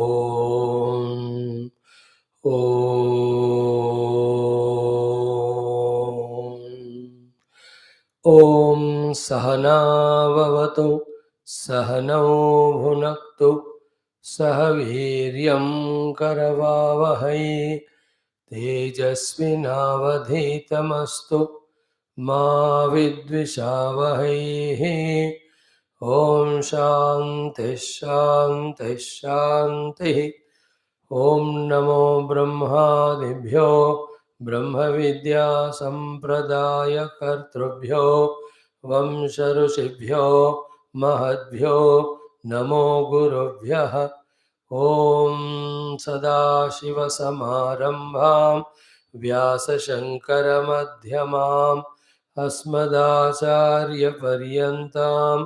ॐ ॐ ॐ सहनाववतु सहनौ भुनक्तु सह वीर्यं करवावहै तेजस्विनावधीतमस्तु मा विद्विषावहै। ॐ शान्तिः शान्तिः शान्तिः। ॐ नमो ब्रह्मादिभ्यो ब्रह्मविद्या सम्प्रदायकर्तृभ्यो वंशऋषिभ्यो महद्भ्यो नमो गुरुभ्यः। ॐ सदाशिवसमारम्भां व्यासशङ्करमध्यमाम् अस्मदाचार्यपर्यन्तां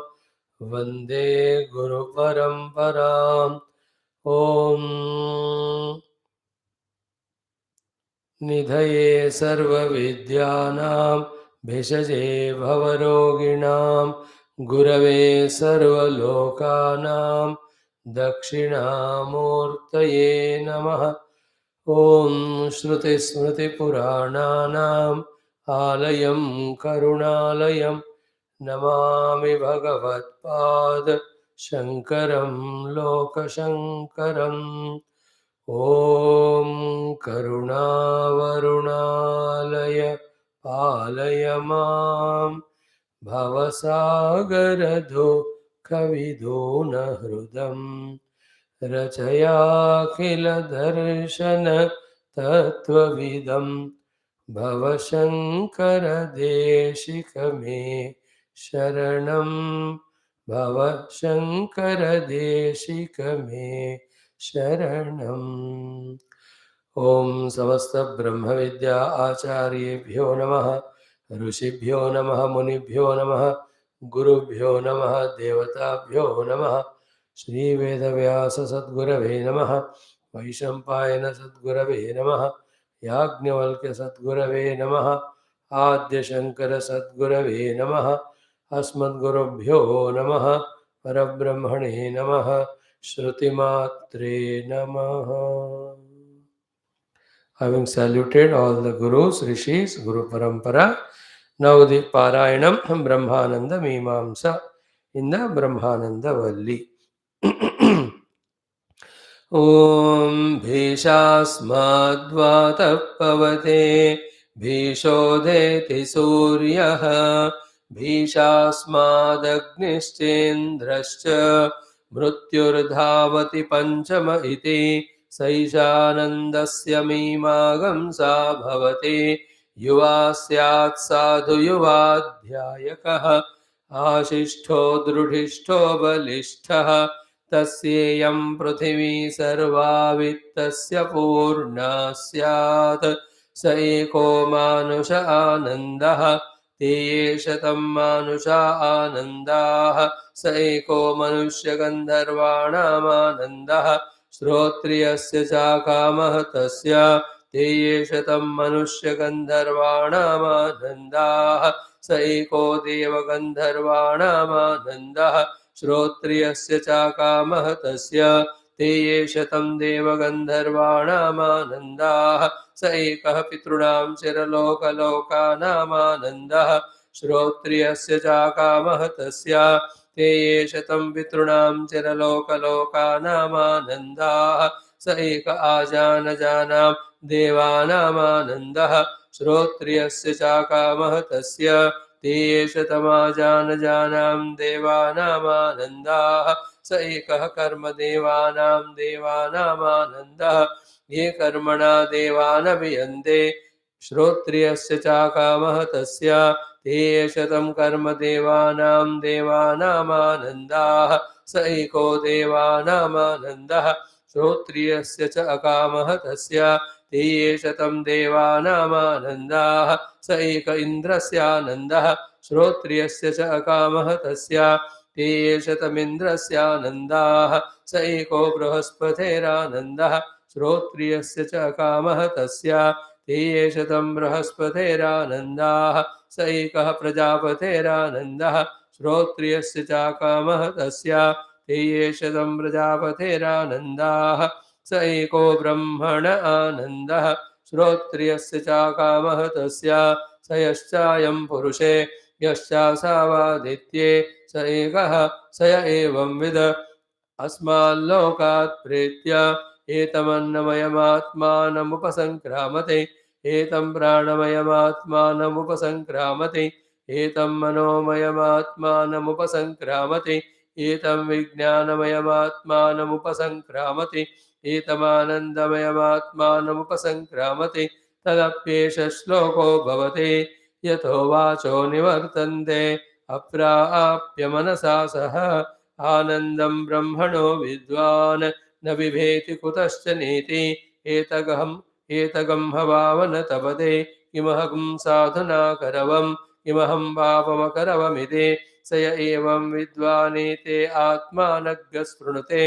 वन्दे गुरुपरम्पराम्। ॐ निधये सर्वविद्यानां भिषजे भवरोगिणां गुरवे सर्वलोकानां दक्षिणामूर्तये नमः। ॐ श्रुतिस्मृतिपुराणानाम् आलयं करुणालयं नमामि भगवत्पाद शङ्करं लोकशङ्करम्। ॐ करुणावरुणालय पालय मां भवसागरदुःखविदूनहृदम् रचयाखिलदर्शन तत्त्वविदं भवशङ्करदेशिकमे शरणं भवशङ्करदेशिकमे शरणम्। ॐ समस्त ब्रह्मविद्या आचार्येभ्यो नमः, ऋषिभ्यो नमः, मुनिभ्यो नमः, गुरुभ्यो नमः, देवताभ्यो नमः। श्री वेदव्यास सद्गुरवे नमः, वैशंपायन सद्गुरवे नमः, याज्ञवल्क्य सद्गुरवे नमः, आद्य शंकर सद्गुरवे नमः, अस्मद्गुरुभ्यो नमः, परब्रह्मणे नमः, श्रुतिमात्रे नमः। Having saluted all the gurus, rishis, guru parampara, now the Parayanam Brahmananda Mimamsa in the Brahmananda Valli. ॐ भीषास्माद्वातः पवते भीषोदेति सूर्यः भीषास्मादग्निश्चेन्द्रश्च मृत्युर्धावति पञ्चम इति सैषानन्दस्य मीमागं सा भवति युवा स्यात् साधु युवाध्यायकः आशिष्ठो दृढिष्ठो बलिष्ठः तस्येयं पृथिवी सर्वा वित्तस्य पूर्णा स्यात् स एको मानुष आनन्दः ते ये शतं मानुषा आनन्दाः स एको मनुष्यगन्धर्वाणामानन्दः श्रोत्रियस्य चाकामः तस्य ते ये शतं मनुष्यगन्धर्वाणामानन्दाः स एको देवगन्धर्वाणामानन्दः श्रोत्रियस्य चाकामः तस्य ते ये शतं देवगन्धर्वाणामानन्दाः स एकः पितॄणां चिरलोकलोकानामानन्दः श्रोत्रियस्य चाकामः तस्य ते ये शतं पितॄणां चिरलोकलोकानामानन्दाः स एक आजानजानां देवानामानन्दः श्रोत्रियस्य चाकामः तस्य ते ये शतमाजानजानां देवानामानन्दाः स एकः कर्मदेवानां देवानामानन्दः ये कर्मणा देवानभियन्ते श्रोत्रियस्य चाकामः तस्य ते ये शतं कर्मदेवानां देवानामानन्दाः स एको देवानामानन्दः श्रोत्रियस्य च अकामः तस्य ते ये शतं देवानामानन्दाः स एक इन्द्रस्यानन्दः श्रोत्रियस्य च अकामः तस्य ते ये शतमिन्द्रस्यानन्दाः स एको बृहस्पतेरानन्दः श्रोत्रियस्य च अकामः तस्य ते ये शतं बृहस्पतेरानन्दाः स एकः प्रजापतेरानन्दः श्रोत्रियस्य चाकामः तस्य ते ये शतं प्रजापतेरानन्दाः स एको ब्रह्मण आनन्दः श्रोत्रियस्य च कामः तस्य स यश्चायं पुरुषे यश्चासावादित्ये स एकः स य एवं विद अस्माल्लोकात् प्रेत्य एतमन्नमयमात्मानमुपसङ्क्रामते एतं प्राणमयमात्मानमुपसङ्क्रामते एतं मनोमयमात्मानमुपसङ्क्रामते एतं विज्ञानमयमात्मानमुपसङ्क्रामते एतमानन्दमयमात्मानमुपसङ्क्रामते तदप्येष श्लोको भवते यतो वाचो निवर्तन्ते अप्राप्य मनसा सह आनन्दं ब्रह्मणो विद्वान् न बिभेति कुतश्च नेति एतगं हवावन तपदे किमहं साधुना करवं किमहं पापमकरवमिति स य एवं विद्वानेते आत्मानग् स्पृणुते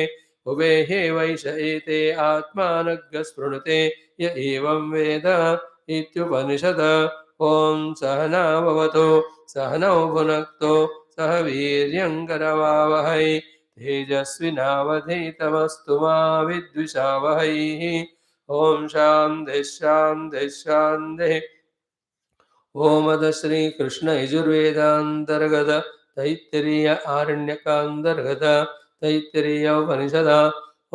उभे ह्येवैष एते आत्मानग् स्पृणुते य एवं वेद इत्युपनिषद ॐ सहना भवतु सहनौ भुनक्तु सह वीर्यङ्करवावहै तेजस्विनावधीतमस्तु मा विद्विषावहैः ॐ शान्तिः शान्तिः शान्तिः ओमद श्री कृष्ण यजुर्वेदांतर्गत तैत्तिरीय आरण्यकांतर्गत तैत्तिरीय उपनिषद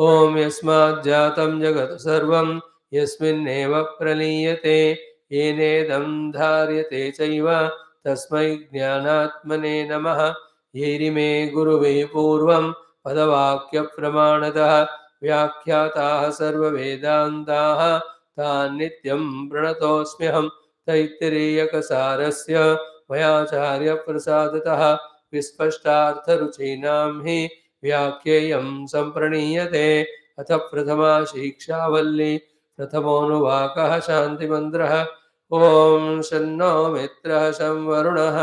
ओम यस्माज्जातं जगत् सर्वं यस्मिन्नेव प्रलीयते येनेदं धार्यते चैव तस्मै ज्ञानात्मने नमः येरिमे गुरुवे पूर्वं पदवाक्यप्रमाणतः व्याख्याताः सर्ववेदान्ताः तान् नित्यं प्रणतोऽस्म्यहम् तैत्तिरीयकसारस्य मयाचार्यप्रसादतः विस्पष्टार्थरुचीनां हि व्याख्येयं सम्प्रणीयते अथ प्रथमा शिक्षावल्ली प्रथमोऽनुवाकः शान्तिमन्त्रः ॐ शन्नो मित्रः शं वरुणः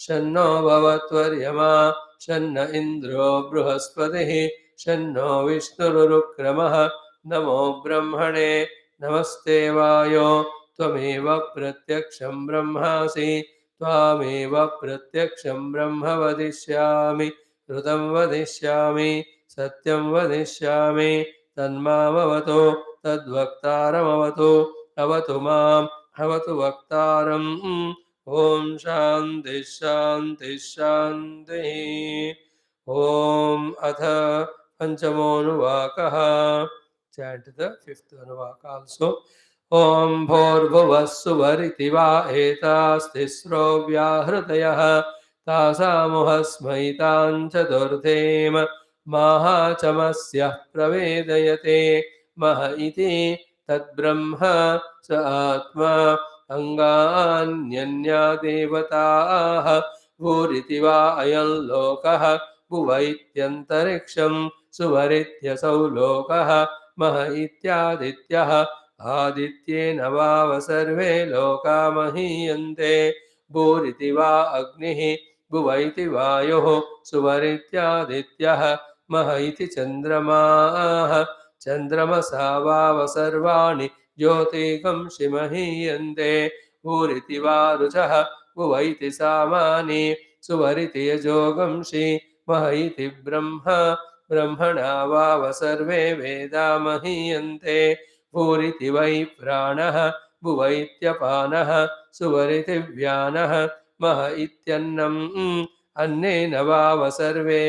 शन्नो भवत्वर्यमा शन्न इन्द्रो बृहस्पतिः शन्नो विष्णुरुक्रमः नमो ब्रह्मणे नमस्ते वायो त्वमेव प्रत्यक्षं ब्रह्मासि त्वामेव प्रत्यक्षं ब्रह्म वदिष्यामि ऋतं वदिष्यामि सत्यं वदिष्यामि तन्मामवतु तद्वक्तारमवतु अवतु माम् अवतु वक्तारम् ॐ शान्तिः शान्तिः शान्तिः ॐ अथ पञ्चमोऽनुवाकः chant the fifth anuvaka also ॐ भोर्भुवः सुवरिति वा एतास्तिस्रो व्याहृतयः तासामुहस्मै तान् चतुर्थेम माहाचमस्यः प्रवेदयते मह इति तद्ब्रह्म स आत्मा अङ्गान्यन्या देवताः भूरिति वा अयं लोकः भुव इत्यन्तरिक्षं सुवरित्यसौ लोकः मह इत्यादित्यः आदित्येन वाव सर्वे लोका महीयन्ते भूरिति वा अग्निः भुव इति वायुः सुवरित्यादित्यः मह इति चन्द्रमाः चन्द्रमसा वाव सर्वाणि ज्योतिगंसि महीयन्ते भूरिति वा रुचः भुव इति सामानि सुवरिति यजोगंसि मह इति ब्रह्म ब्रह्मणा वाव सर्वे वेदा महीयन्ते भूरिति वै प्राणः भुव इत्यपानः सुवरिति व्यानः मह इत्यन्नम् अन्नेन वाव सर्वे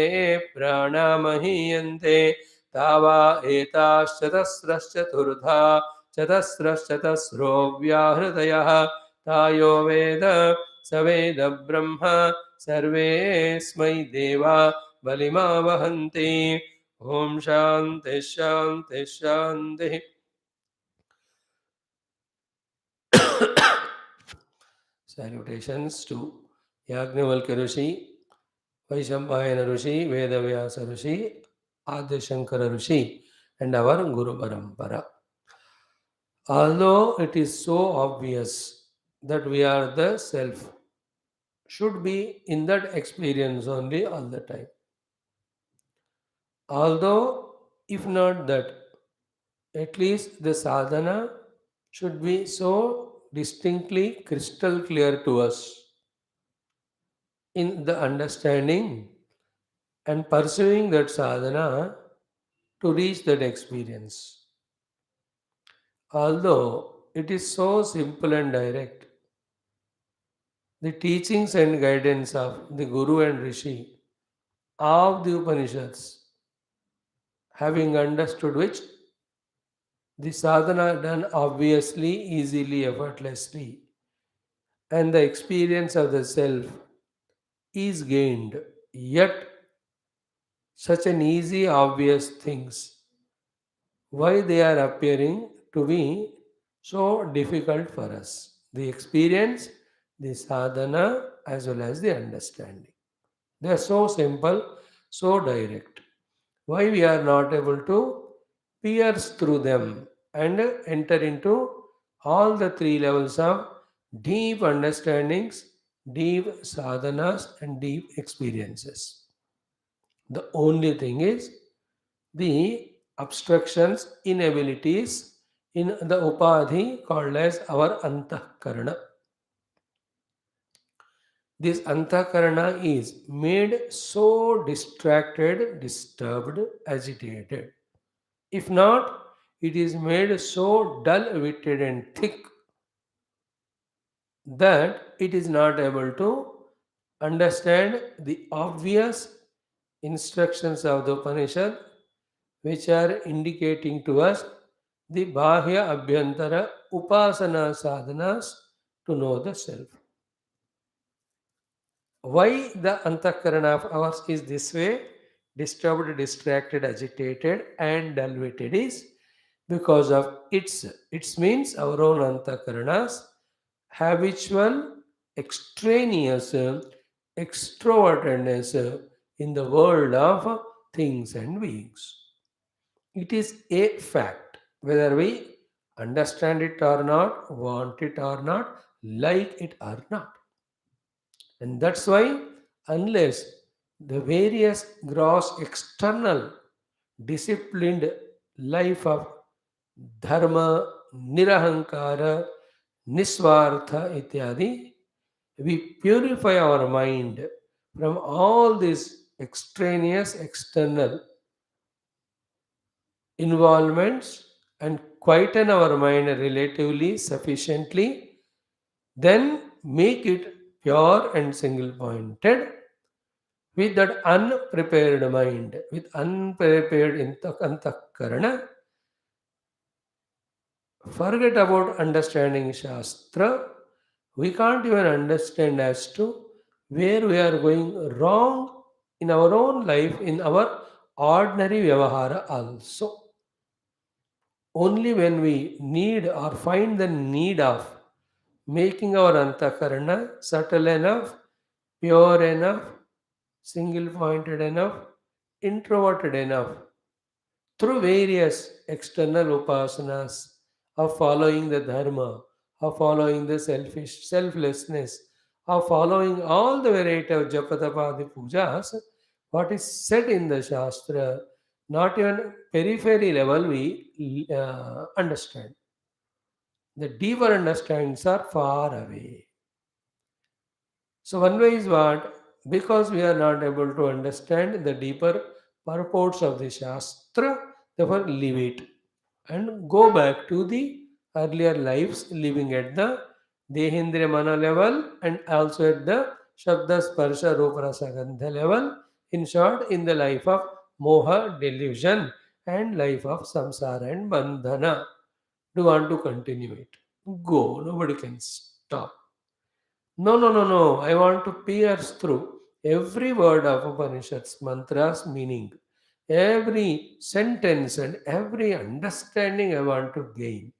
प्राणा महीयन्ते तावा एताश्चतस्रश्चतुर्धा चतस्रश्चतस्रो व्याहृतयः तायो वेद स वेद ब्रह्म सर्वेऽस्मै देवा बलिमा वहन्ति ॐ शान्तिः शान्तिः शान्तिः Salutations to Yagnavalkya Rishi, Vaishambhayana Rishi, Vedavyasa Rishi, Adi Shankara Rishi, and our Guru Parampara. Although it is so obvious that we are the self, should be in that experience only all the time. Although, if not that, at least the sadhana should be so distinctly crystal clear to us in the understanding and pursuing that sadhana to reach that experience. Although it is so simple and direct, the teachings and guidance of the Guru and Rishi of the Upanishads, having understood which, the sadhana done obviously, easily, effortlessly, and the experience of the self is gained. Yet, such an easy, obvious things, why they are appearing to be so difficult for us? The experience, the sadhana, as well as the understanding. They are so simple, so direct. Why we are not able to pierce through them and enter into all the three levels of deep understandings, deep sadhanas, and deep experiences. The only thing is the obstructions, inabilities in the upadhi called as our antahkarana. This antahkarana is made so distracted, disturbed, agitated. If not, it is made so dull witted and thick that it is not able to understand the obvious instructions of the Upanishad, which are indicating to us the Bahya Abhyantara Upasana sadhanas to know the self. Why the Antakarana of ours is this way, disturbed, distracted, agitated, and dull-witted is because of its means our own Antakaranas, habitual, extraneous, extrovertedness in the world of things and beings. It is a fact, whether we understand it or not, want it or not, like it or not. And that's why, unless the various gross external disciplined life of dharma, nirahankara, niswartha, ityadi, we purify our mind from all these extraneous external involvements and quieten our mind relatively sufficiently, then make it pure and single pointed with that unprepared mind, with unprepared antakarana. Forget about understanding Shastra. We can't even understand as to where we are going wrong in our own life, in our ordinary vyavahara also. Only when we need or find the need of making our antakarana subtle enough, pure enough, single pointed enough, introverted enough, through various external upasanas of following the dharma, of following the selflessness, of following all the variety of japatapadi pujas, what is said in the Shastra, not even periphery level we understand. The deeper understandings are far away. So one way is what? Because we are not able to understand the deeper purports of the Shastra, therefore leave it and go back to the earlier lives living at the Dehendriya Mana level and also at the Shabda Sparsha Rupa Rasa Gandha level. In short, in the life of Moha, delusion, and life of Samsara and Bandhana. Do you want to continue it? Go, nobody can stop. No, no, no, no. I want to pierce through every word of Upanishads, mantras, meaning, every sentence and every understanding I want to gain.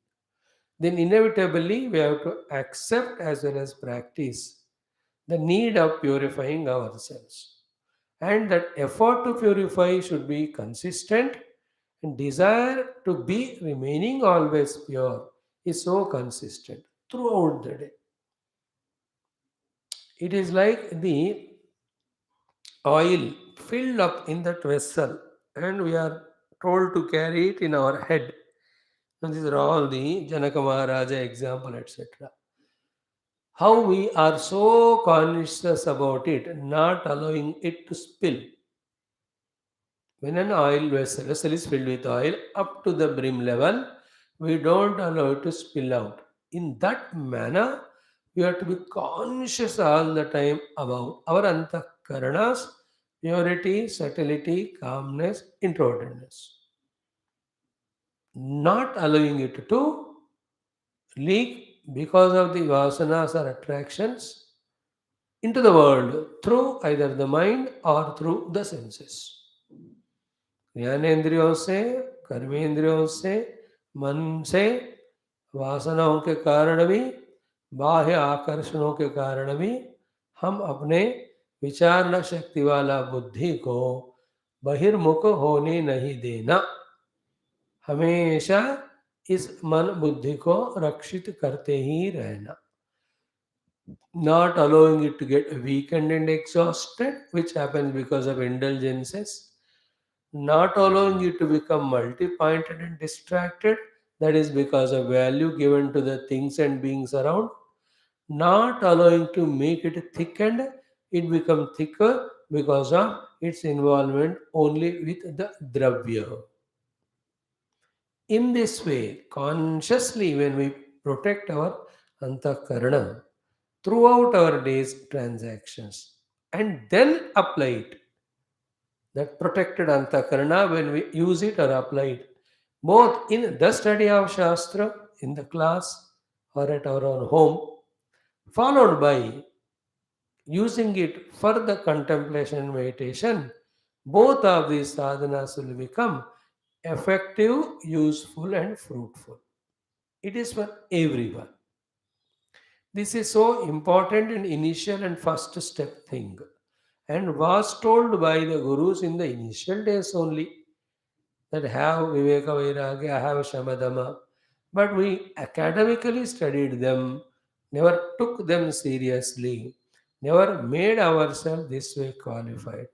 Then inevitably we have to accept as well as practice the need of purifying ourselves. And that effort to purify should be consistent and desire to be remaining always pure is so consistent throughout the day. It is like the oil filled up in that vessel and we are told to carry it in our head. And these are all the Janaka Maharaja example, etc. How we are so conscious about it, not allowing it to spill. When an vessel is filled with oil up to the brim level, we don't allow it to spill out. In that manner, we have to be conscious all the time about our antakaranas, purity, subtlety, calmness, introvertedness. Not allowing it to leak because of the vasanas or attractions into the world through either the mind or through the senses. ज्ञानेंद्रियों से, कर्मेंद्रियों से, मन से, वासनाओं के कारण भी, बाह्य आकर्षणों के कारण भी हम अपने विचारना शक्ति वाला बुद्धि को बहिर्मुख होने नहीं देना। हमेशा इस मन बुद्धि को रक्षित करते ही रहना। Not allowing it to get weakened and exhausted, which happens because of indulgences. Not allowing you to become multi-pointed and distracted, that is because of value given to the things and beings around. Not allowing to make it thickened, it becomes thicker because of its involvement only with the dravya. In this way, consciously, when we protect our antakarana throughout our day's transactions and then apply it, that protected antakarana, when we use it or apply it, both in the study of Shastra, in the class, or at our own home, followed by using it for the contemplation and meditation, both of these sadhanas will become effective, useful, and fruitful. It is for everyone. This is so important and initial and first step thing, and was told by the gurus in the initial days only, that have Viveka Vairagya, have Shamadama, but we academically studied them, never took them seriously, never made ourselves this way qualified.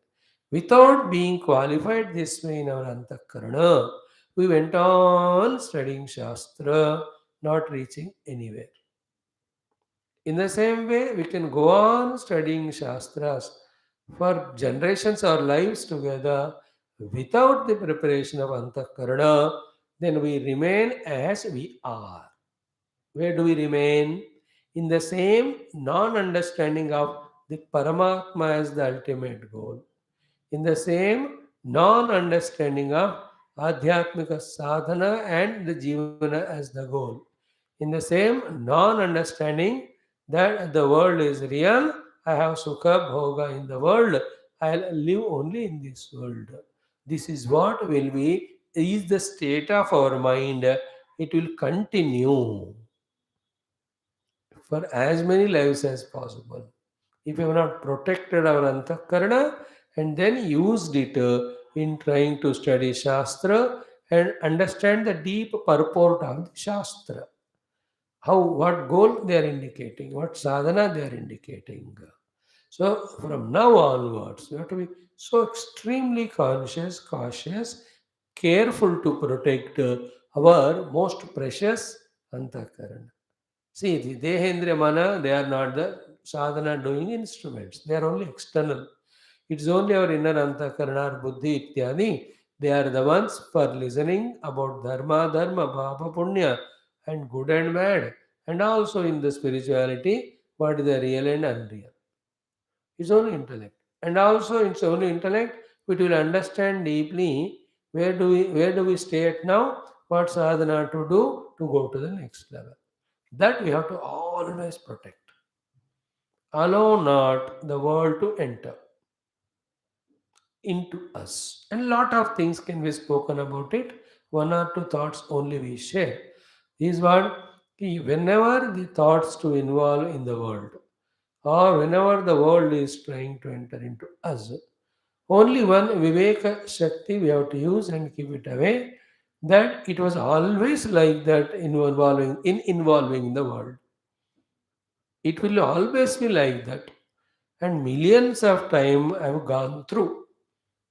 Without being qualified this way in our antakarana, we went on studying Shastra, not reaching anywhere. In the same way, we can go on studying Shastras for generations or lives together without the preparation of Antakarana, then we remain as we are. Where do we remain? In the same non understanding of the Paramatma as the ultimate goal, in the same non understanding of Adhyatmika sadhana and the Jivana as the goal, in the same non understanding that the world is real, I have Sukha Bhoga in the world, I'll live only in this world. This is what will be, is the state of our mind. It will continue for as many lives as possible. If we have not protected our antakarana and then used it in trying to study Shastra and understand the deep purport of the Shastra, how, what goal they are indicating, what sadhana they are indicating. So from now onwards, we have to be so extremely conscious, cautious, careful to protect our most precious antakarana. See, the Dehendriya Mana, they are not the sadhana doing instruments. They are only external. It's only our inner antakarana, buddhi, ityadi. They are the ones for listening about dharma, dharma, bhava, punya, and good and bad. And also in the spirituality, what is the real and unreal. It's only intellect. And also it's only intellect, which will understand deeply where do we stay at now, what sadhana to do to go to the next level. That we have to always protect. Allow not the world to enter into us. And lot of things can be spoken about it. One or two thoughts only we share. Is what whenever the thoughts to involve in the world, or whenever the world is trying to enter into us, only one Viveka Shakti we have to use and keep it away. That it was always like that involving in the world. It will always be like that. And millions of time I've gone through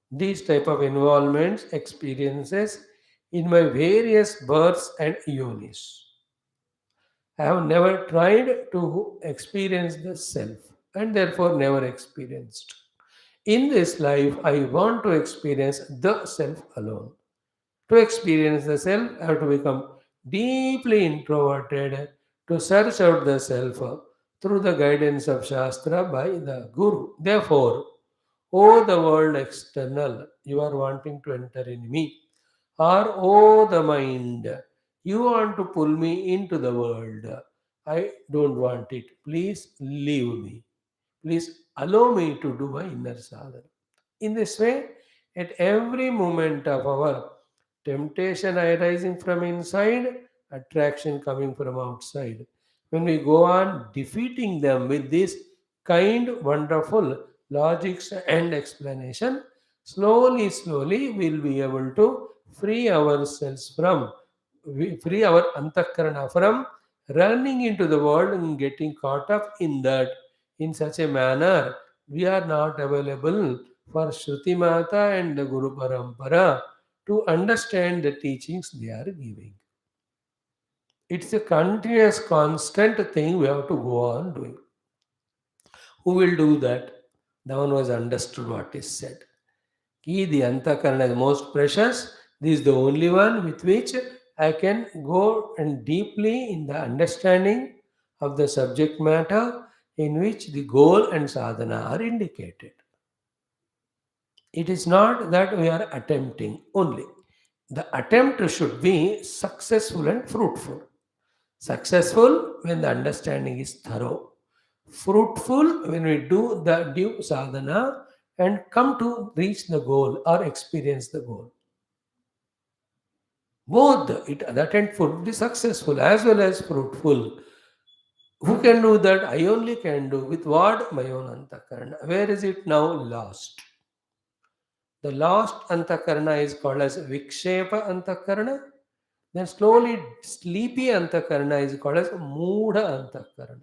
these type of involvements, experiences in my various births and yonis. I have never tried to experience the self and therefore never experienced. In this life, I want to experience the self alone. To experience the self, I have to become deeply introverted to search out the self through the guidance of Shastra by the Guru. Therefore, O the world external, you are wanting to enter in me. Or, O the mind, you want to pull me into the world. I don't want it. Please leave me. Please allow me to do my inner sadhana. In this way, at every moment of our temptation arising from inside, attraction coming from outside, when we go on defeating them with this kind, wonderful logics and explanation, slowly, slowly we'll be able to free ourselves from, free our antakarana from running into the world and getting caught up in that in such a manner we are not available for Shruti Mata and the Guru Parampara to understand the teachings they are giving. It's a continuous, constant thing we have to go on doing. Who will do that? The one who has understood what is said. Ki the Antakarana is most precious. This is the only one with which I can go and deeply in the understanding of the subject matter in which the goal and sadhana are indicated. It is not that we are attempting only. The attempt should be successful and fruitful. Successful when the understanding is thorough. Fruitful when we do the due sadhana and come to reach the goal or experience the goal. Both it the attempt would be successful as well as fruitful. Who can do that? I only can do. With what? My own antakarana. Where is it now? Lost. The lost antakarana is called as vikshepa antakarana. Then slowly sleepy antakarana is called as moodha antakarana.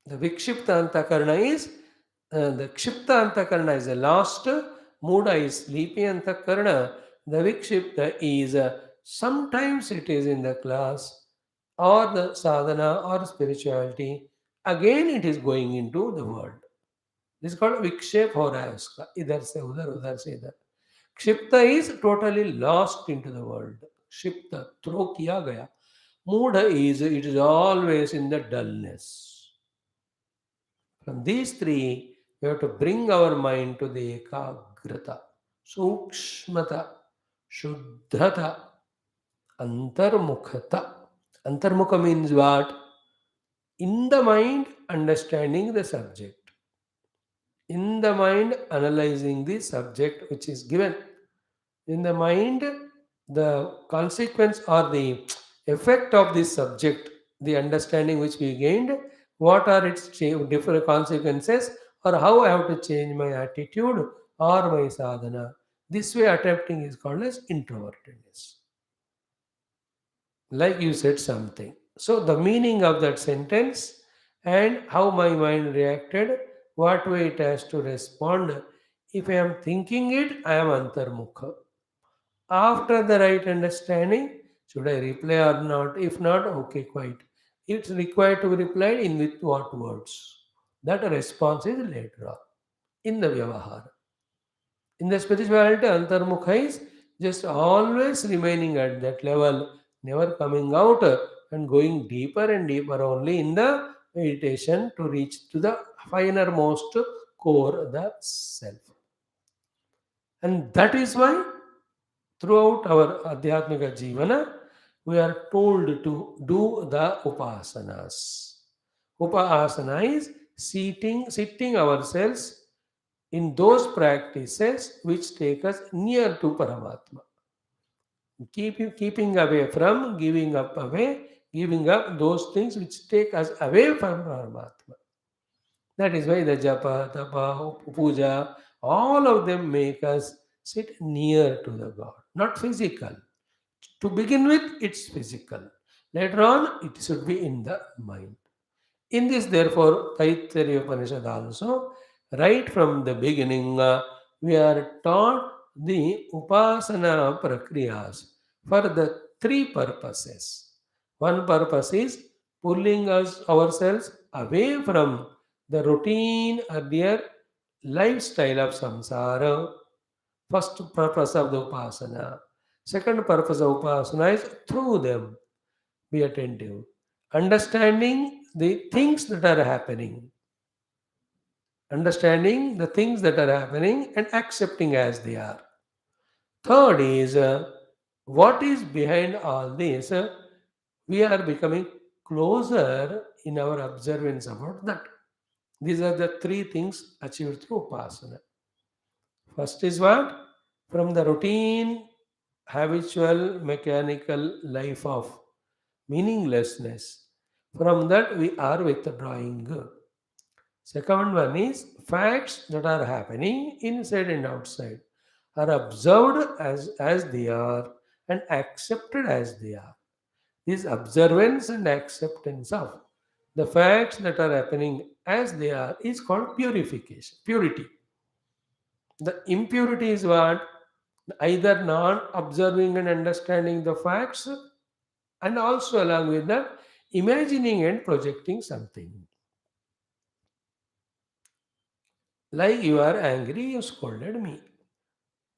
The vikshipta antakarana is the kshipta antakarana is the last. Moodha is sleepy antakarana. The vikshipta is sometimes it is in the class or the sadhana or spirituality. Again it is going into the world. This is called vikshep ho raha hai uska. Idhar se udhar se idhar. Kshipta is totally lost into the world. Kshipta, throw kiya gaya. Moodha is, it is always in the dullness. From these three, we have to bring our mind to the ekagrata, sukshmata, shuddhata, antarmukhata. Antarmukha means what? In the mind, understanding the subject. In the mind, analyzing the subject which is given. In the mind, the consequence or the effect of this subject, the understanding which we gained, what are its different consequences, or how I have to change my attitude or my sadhana. This way, attempting is called as introvertedness. Like you said something. So, the meaning of that sentence and how my mind reacted, what way it has to respond. If I am thinking it, I am antarmukha. After the right understanding, should I reply or not? If not, okay, quite. It's required to be replied in with what words? That response is later on in the Vyavahara. In the spirituality, Antarmukha is just always remaining at that level, never coming out and going deeper and deeper only in the meditation to reach to the finermost core, the self. And that is why throughout our Adhyatmika Jivana, we are told to do the Upasanas. Upasana is sitting ourselves in those practices which take us near to Paramatma. Keeping away from, giving up those things which take us away from Paramatma. That is why the japa, tapa, puja, all of them make us sit near to the God, not physical. To begin with, it's physical. Later on, it should be in the mind. In this, therefore, Taittiriya Upanishad also, right from the beginning, we are taught the Upasana Prakriyas for the three purposes. One purpose is pulling us ourselves away from the routine earlier lifestyle of samsara. First purpose of the upasana. Second purpose of upasana is through them. Be attentive. Understanding the things that are happening. Understanding the things that are happening and accepting as they are. Third is what is behind all this. We are becoming closer in our observance about that. These are the three things achieved through upasana. First is what? From the routine, habitual, mechanical life of meaninglessness. From that, we are withdrawing. Second one is facts that are happening inside and outside are observed as they are and accepted as they are. This observance and acceptance of the facts that are happening as they are is called purification, purity. The impurity is what? Either not observing and understanding the facts, and also along with that, imagining and projecting something. Like you are angry, you scolded me.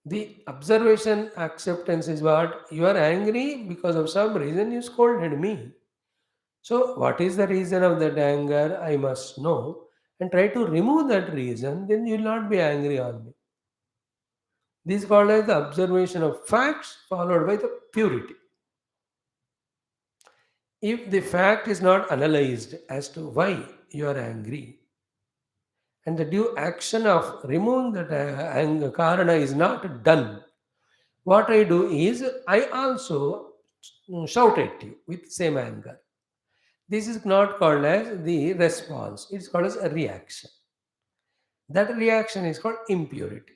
The observation acceptance is what? You are angry because of some reason you scolded me. So, what is the reason of that anger? I must know and try to remove that reason, then you will not be angry on me. This is called as the observation of facts followed by the purity. If the fact is not analyzed as to why you are angry, and the due action of removing that anger karana is not done, what I do is I also shout at you with same anger. This is not called as the response, it's called as a reaction. That reaction is called impurity.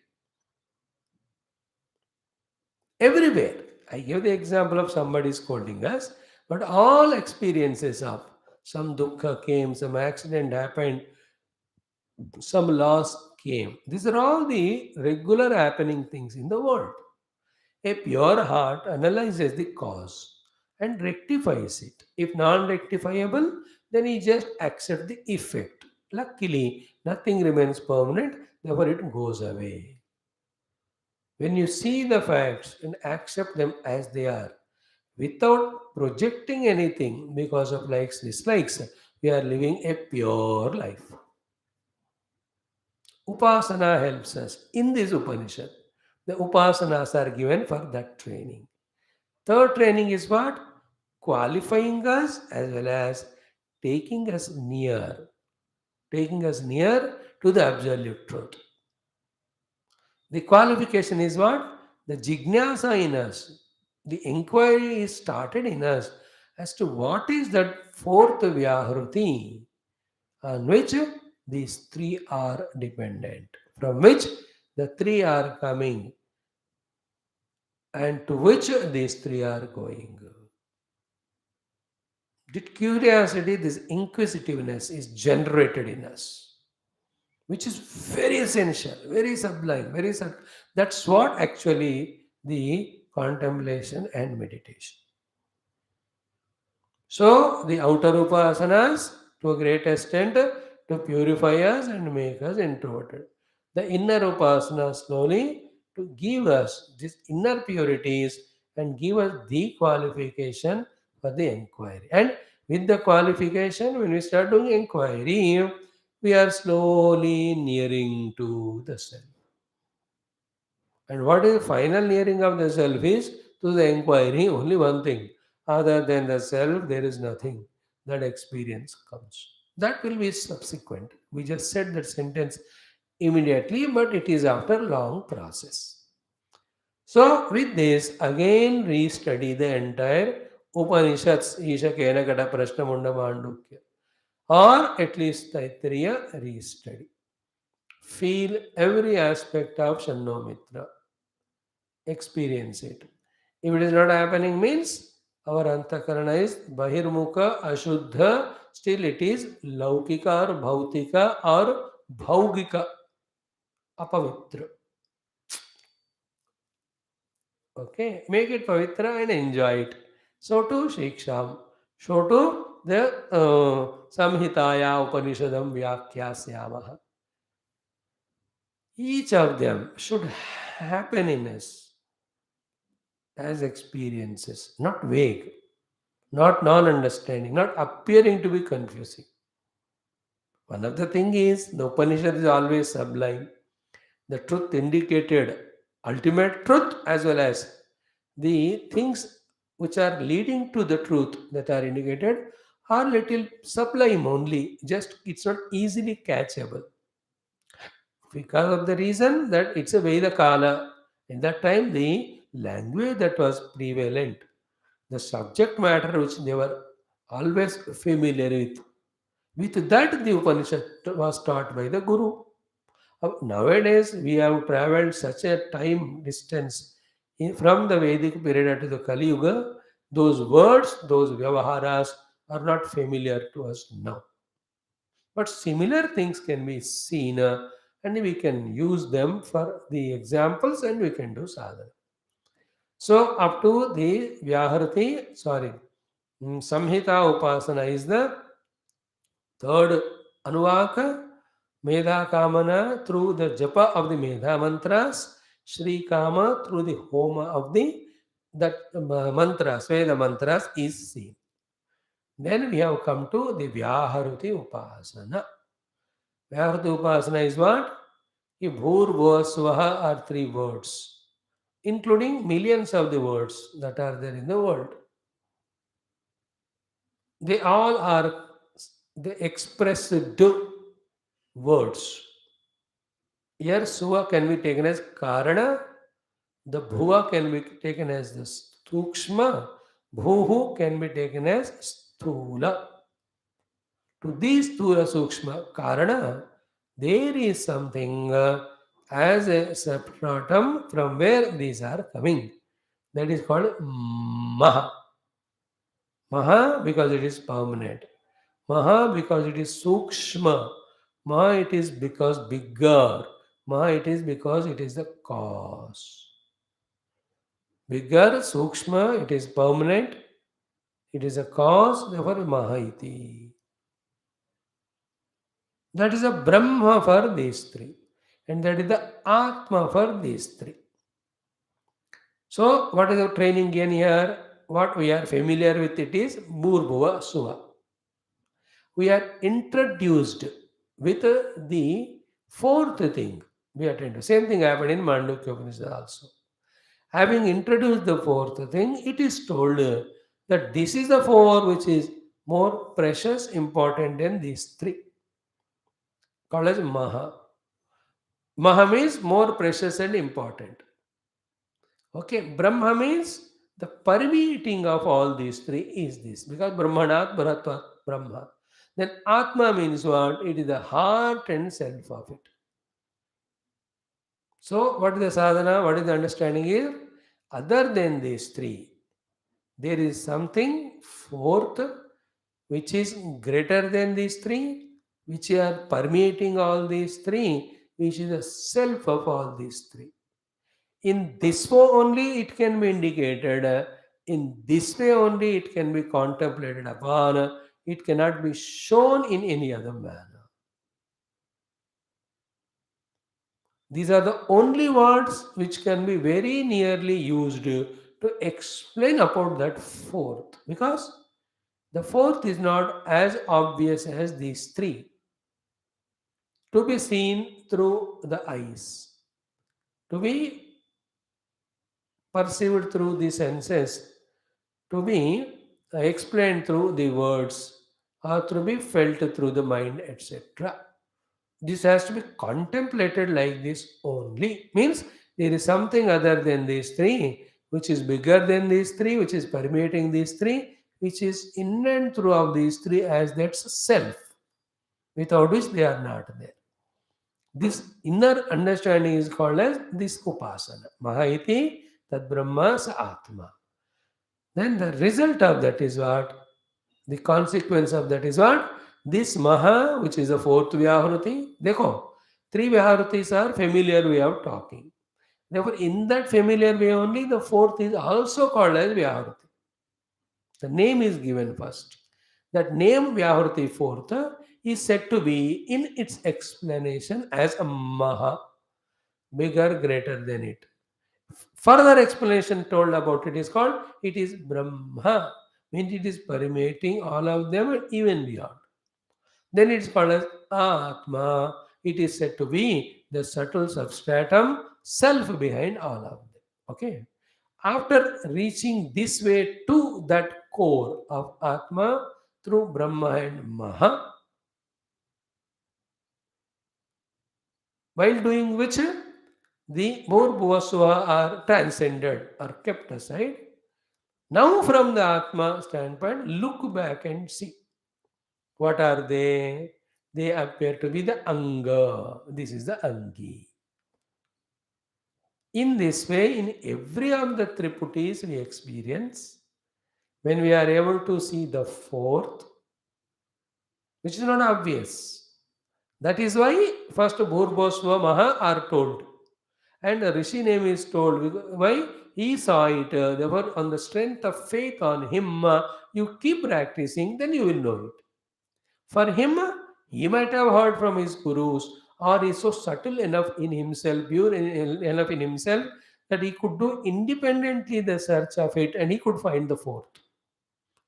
Everywhere. I give the example of somebody scolding us, but all experiences of some dukkha came, some accident happened, some loss came. These are all the regular happening things in the world. A pure heart analyzes the cause and rectifies it. If non rectifiable, then he just accepts the effect. Luckily, nothing remains permanent, therefore it goes away. When you see the facts and accept them as they are, without projecting anything because of likes, dislikes, we are living a pure life. Upasana helps us in this Upanishad. The Upasanas are given for that training. Third training is what? Qualifying us as well as taking us near to the absolute truth. The qualification is what? The jignasa in us. The inquiry is started in us as to what is that fourth vyahruti on which these three are dependent, from which the three are coming, and to which these three are going. The curiosity, this inquisitiveness is generated in us, which is very essential, very sublime, that's what actually the contemplation and meditation. So the outer upasanas to a great extent to purify us and make us introverted. The inner upasana slowly to give us these inner purities and give us the qualification for the inquiry. And with the qualification, when we start doing inquiry, we are slowly nearing to the self. And what is the final nearing of the self is to the inquiry only one thing. Other than the self, there is nothing. That experience comes. That will be subsequent. We just said that sentence immediately, but it is after long process. So with this, again restudy the entire Upanishads, Isha Kena Kata Prashna Munda Mandukya, or at least Taittiriya restudy. Feel every aspect of Shannomitra. Experience it. If it is not happening, means our antakarana is bahirmukha, ashuddha, still it is laukika or bhautika or bhaugika, apavitra. Okay, make it pavitra and enjoy it. So to Shiksham, so to the Samhitaya Upanishadam Vyakyasyamaha. Each of them should happen in us as experiences, not vague, not non-understanding, not appearing to be confusing. One of the thing is the Upanishad is always sublime. The truth indicated, ultimate truth, as well as the things which are leading to the truth that are indicated are little sublime only. Just it's not easily catchable because of the reason that it's a Veda Kala. In that time, the language that was prevalent, the subject matter which they were always familiar with that the Upanishad was taught by the Guru. Nowadays, we have traveled such a time distance from the Vedic period to the Kali Yuga. Those words, those vyavaharas are not familiar to us now. But similar things can be seen and we can use them for the examples and we can do sadhana. So, up to the Samhita Upasana is the third Anuvaka, Medha Kamana through the japa of the Medha mantras, Shri Kama through the Homa of the that mantras, Veda mantras is seen. Then we have come to the Vyaharuti Upasana. Vyaharuti Upasana is what? Ki Bhur, Bhuva, Swaha are three words, including millions of the words that are there in the world. They all are the expressed words. Here, Suva can be taken as Karana, the Bhuva can be taken as the Stukshma, Bhuhu can be taken as Sthula. To these Sthula Sukshma Karana, there is something as a substratum from where these are coming. That is called Maha. Maha because it is permanent. Maha because it is Sukshma. Maha it is because bigger. Maha it is because it is the cause. Bigger, Sukshma, it is permanent, it is a cause, therefore Mahaiti. That is a Brahma for these three. And that is the Atma for these three. So, what is the training again here? What we are familiar with it is Bhurbhuva Suva. We are introduced with the fourth thing. We are trying to. Same thing happened in Mandukya Upanishad also. Having introduced the fourth thing, it is told that this is the four which is more precious, important than these three. Called as Maha. Maha means more precious and important. Okay, Brahma means the permeating of all these three is this. Because Brahmanat Bharatvat Brahma. Then Atma means what? It is the heart and self of it. So, what is the sadhana? What is the understanding here? Other than these three, there is something fourth which is greater than these three, which are permeating all these three, which is the self of all these three. In this way only it can be indicated, in this way only it can be contemplated upon, it cannot be shown in any other manner. These are the only words which can be very nearly used to explain about that fourth, because the fourth is not as obvious as these three, to be seen through the eyes, to be perceived through the senses, to be explained through the words, or to be felt through the mind, etc. This has to be contemplated like this only. Means there is something other than these three, which is bigger than these three, which is permeating these three, which is in and throughout these three as that's self, without which they are not there. This inner understanding is called as this upasana. Mahaiti tad Brahma sa Atma. Then the result of that is what? The consequence of that is what? This Maha, which is the fourth Vyaharuti. Dekho, three Vyaharutis are familiar way of talking. Therefore, in that familiar way only, the fourth is also called as Vyaharuti. The name is given first. That name Vyahruti fourth is said to be in its explanation as a Maha, bigger, greater than it. Further explanation told about it is called it is Brahma, means it is permeating all of them and even beyond. Then it's called as Atma. It is said to be the subtle substratum, self behind all of them. Okay. After reaching this way to that core of Atma through Brahma and Maha, while doing which the more Bhuvasva are transcended or kept aside. Now, from the Atma standpoint, look back and see what are they? They appear to be the Anga. This is the Angi. In this way, in every of the Triputis we experience, when we are able to see the fourth, which is not obvious. That is why first Bhurbhosva Maha are told. And the Rishi name is told. Why? He saw it. Therefore, on the strength of faith on him, you keep practicing, then you will know it. For him, he might have heard from his gurus, or is so subtle enough in himself, pure enough in himself, that he could do independently the search of it and he could find the fourth.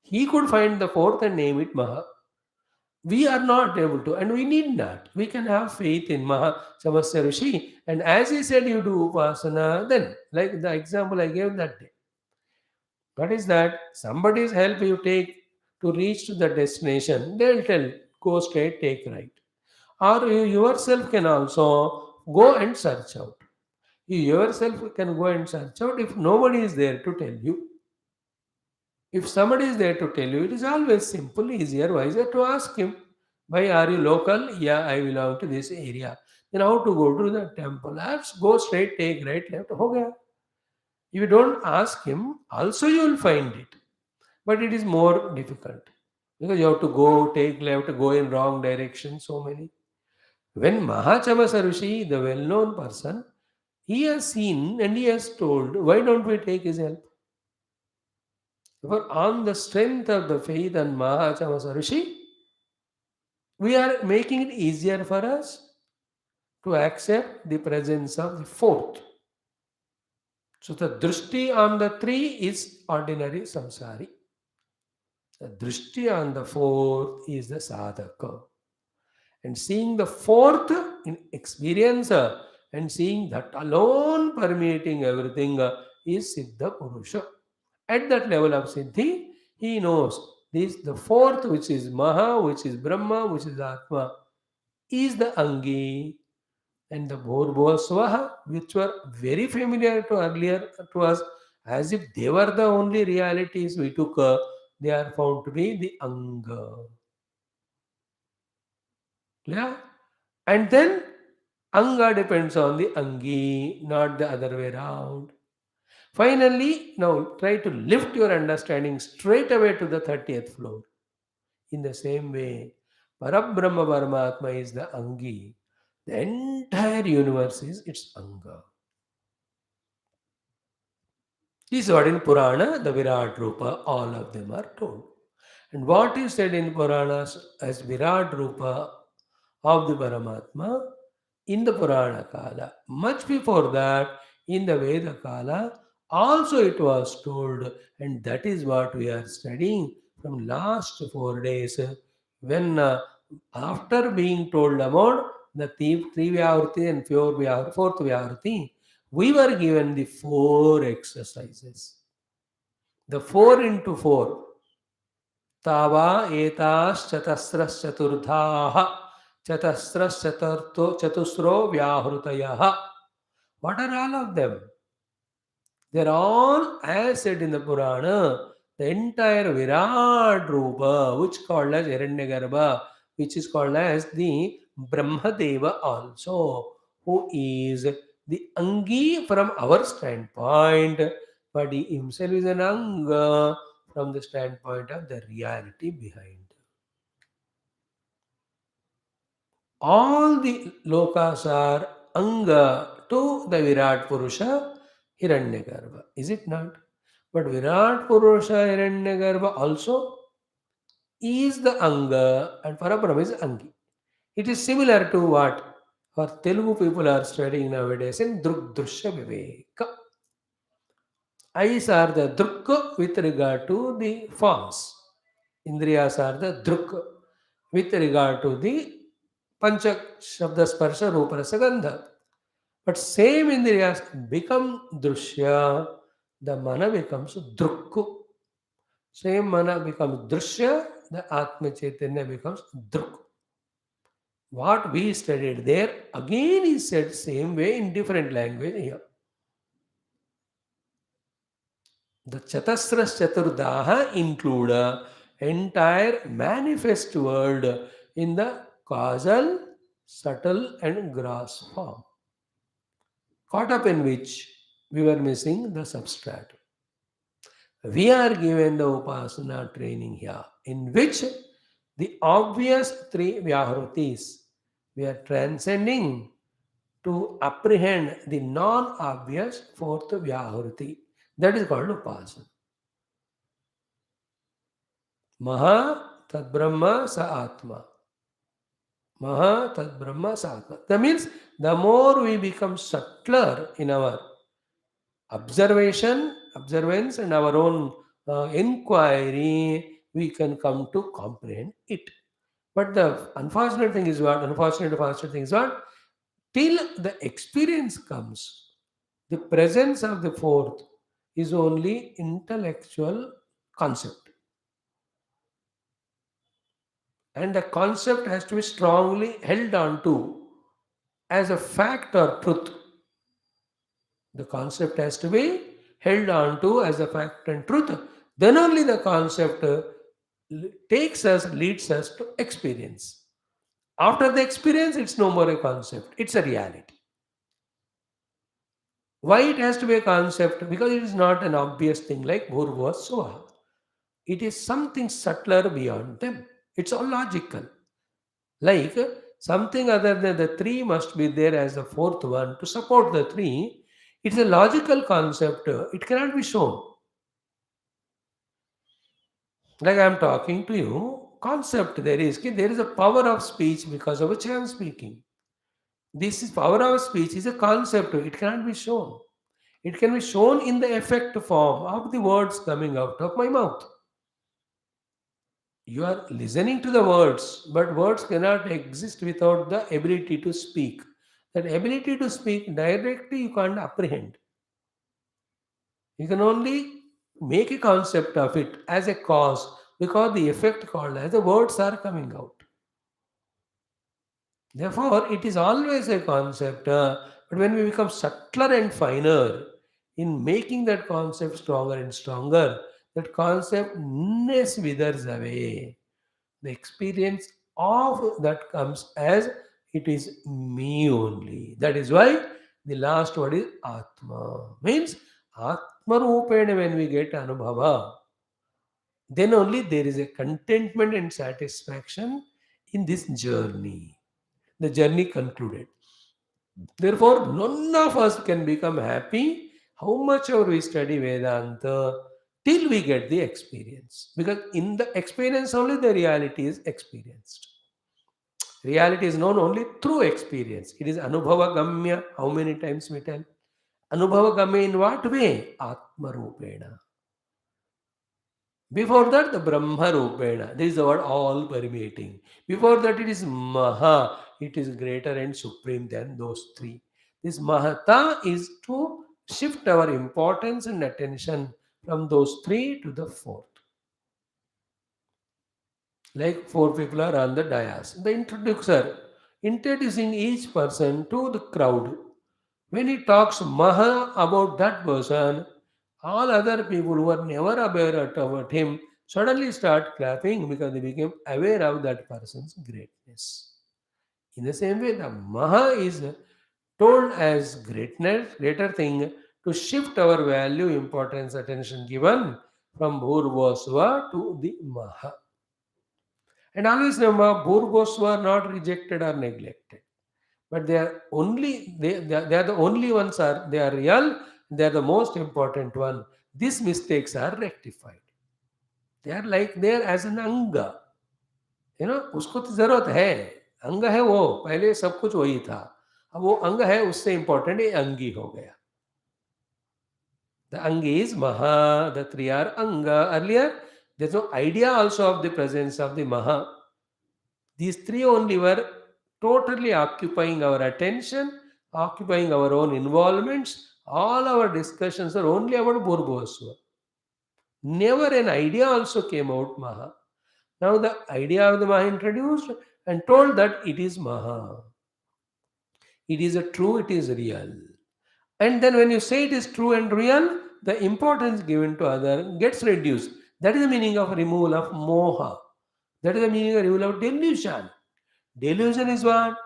He could find the fourth and name it Maha. We are not able to, and we need not. We can have faith in Maha Samasya Rishi. And as he said, you do Upasana, then, like the example I gave that day. What is that? Somebody's help you take to reach to the destination, they'll tell, go straight, take right. Or you yourself can also go and search out. You yourself can go and search out if nobody is there to tell you. If somebody is there to tell you, it is always simple, easier, wiser to ask him, why are you local? Yeah, I belong to this area. Then how to go to the temple? Let's go straight, take right, left. Ho gaya. If you don't ask him, also you will find it. But it is more difficult. Because you have to go, take left, go in wrong direction, so many. When Mahachamasa Rishi, the well-known person, he has seen and he has told, why don't we take his help? For on the strength of the faith and Mahachamasa Rishi, we are making it easier for us to accept the presence of the fourth. So the drishti on the three is ordinary samsari. The drishti on the fourth is the sadhaka. And seeing the fourth in experience and seeing that alone permeating everything is Siddha Purusha. At that level of Siddhi, he knows this the fourth, which is Maha, which is Brahma, which is Atma, is the Angi and the Bhurбhuva Swaha, which were very familiar to earlier to us, as if they were the only realities we took, they are found to be the Anga. Yeah? And then Anga depends on the Angi, not the other way around. Finally, now try to lift your understanding straight away to the 30th floor. In the same way, Parabrahma Paramatma is the Angi. The entire universe is its Anga. This is what in Purana, the Virat Rupa, all of them are told. And what is said in Puranas as Virat Rupa of the Paramatma in the Purana Kala. Much before that, in the Veda Kala, also it was told, and that is what we are studying from last 4 days. When after being told about the three Vyavruti and fourth Vyavruti, we were given the 4 exercises. The 4 into 4. तावा एताश्चतस्रश्चतुर्धाः चतस्रश्चतुर्तो व्याहृतयः. What are all of them? They are all, as said in the Purana, the entire Virat Rupa, which called as Hiranyagarbha, which is called as the Brahmadeva also, who is the Angi from our standpoint, but he himself is an Anga from the standpoint of the reality behind. All the lokas are Anga to the Virat Purusha Hiranyagarbha, is it not? But Virat Purusha Hiranyagarbha also is the Anga and Parabrahma is Angi. It is similar to what our Telugu people are studying nowadays in Druk Drusha Viveka. Eyes are the Druk with regard to the forms. Indriyas are the Druk with regard to the Pancha Shabda Sparsha Rupa Rasa Gandha. But same Indriyas become Drushya, the Mana becomes Druk. Same Mana becomes Drushya, the Atma Chaitanya becomes Druk. What we studied there again is said same way in different language here. The Chatasras Chaturdaha include a entire manifest world in the causal, subtle and gross form, caught up in which we were missing the substratum. We are given the Upasana training here, in which the obvious three Vyahrutis we are transcending to apprehend the non-obvious fourth Vyahruti. That is called Upasana. Maha Tad Brahma Sa Atma. Maha Tad Brahma Sa Atma. That means the more we become subtler in our observance, and our own inquiry, we can come to comprehend it. But the unfortunate thing is what? Unfortunate thing is what? Till the experience comes, the presence of the fourth is only intellectual concept. And the concept has to be strongly held on to as a fact or truth. The concept has to be held on to as a fact and truth. Then only the concept leads us to experience. After the experience, it's no more a concept, it's a reality. Why it has to be a concept? Because it is not an obvious thing like Bhurva Swaha. It is something subtler beyond them. It's all logical. Like something other than the three must be there as the fourth one to support the three. It's a logical concept. It cannot be shown. Like I am talking to you, concept there is a power of speech because of which I am speaking. This is power of speech is a concept. It cannot be shown. It can be shown in the effect form of the words coming out of my mouth. You are listening to the words, but words cannot exist without the ability to speak. That ability to speak directly you can't apprehend. You can only make a concept of it as a cause because the effect called as the words are coming out. Therefore, it is always a concept, but when we become subtler and finer in making that concept stronger and stronger, that concept withers away. The experience of that comes as it is me only. That is why the last word is Atma. Means Atma Rupena when we get Anubhava, then only there is a contentment and satisfaction in this journey. The journey concluded. Therefore, none of us can become happy how much ever we study Vedanta till we get the experience. Because in the experience only the reality is experienced. Reality is known only through experience. It is Anubhava Gamya. How many times we tell? Anubhava Gamya in what way? Atma Rupena. Before that, the Brahma Rupena. This is the word all permeating. Before that, it is Maha. It is greater and supreme than those three. This Mahata is to shift our importance and attention from those three to the fourth. Like four people are on the dais. The introducer introducing each person to the crowd. When he talks Maha about that person, all other people who were never aware about him suddenly start clapping because they became aware of that person's greatness. In the same way, the Maha is told as greatness, greater thing to shift our value, importance, attention given from Bhurvasva to the Maha. And always remember, Bhurvas were not rejected or neglected. But they are the only ones are they are real, they are the most important one. These mistakes are rectified. They are like there as an anga. उसको तो जरूरत है, अंग है वो, पहले सब कुछ वही था, अब वो अंग है, उससे इंपॉर्टेंट ये अंगी हो गया. The Angi is Maha, the three are Anga. Earlier, there's no idea also of the presence of the Maha. These three only were totally occupying our attention, occupying our own involvements. All our discussions are only about Bhurbhuvasva. Never an idea also came out Maha. Now the idea of the Maha introduced and told that it is Maha. It is a true, it is real. And then when you say it is true and real, the importance given to other gets reduced. That is the meaning of removal of moha. That is the meaning of removal of delusion. Delusion is what?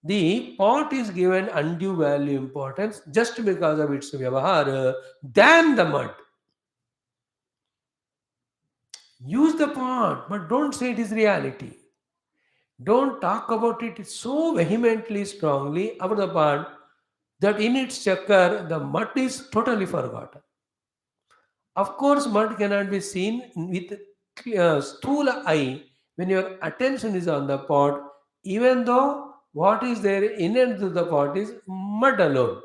The pot is given undue value importance just because of its vyavahara than the mud. Use the pot, but don't say it is reality. Don't talk about it so vehemently, strongly about the pot that in its chakar the mud is totally forgotten. Of course, mud cannot be seen with sthula eye when your attention is on the pot, even though what is there in and to the pot is mud alone.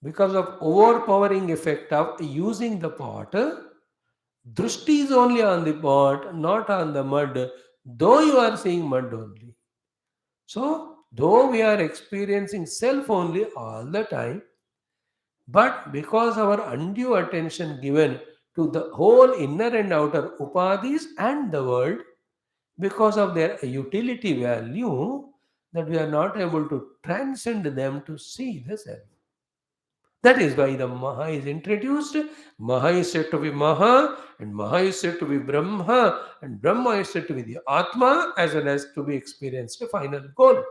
Because of overpowering effect of using the pot, drushti is only on the pot, not on the mud, though you are seeing mud only. So, though we are experiencing self only all the time, but because our undue attention given to the whole inner and outer upadhis and the world, because of their utility value, that we are not able to transcend them to see the self. That is why the Maha is introduced. Maha is said to be Maha, and Maha is said to be Brahma, and Brahma is said to be the Atma, as well as to be experienced a final goal.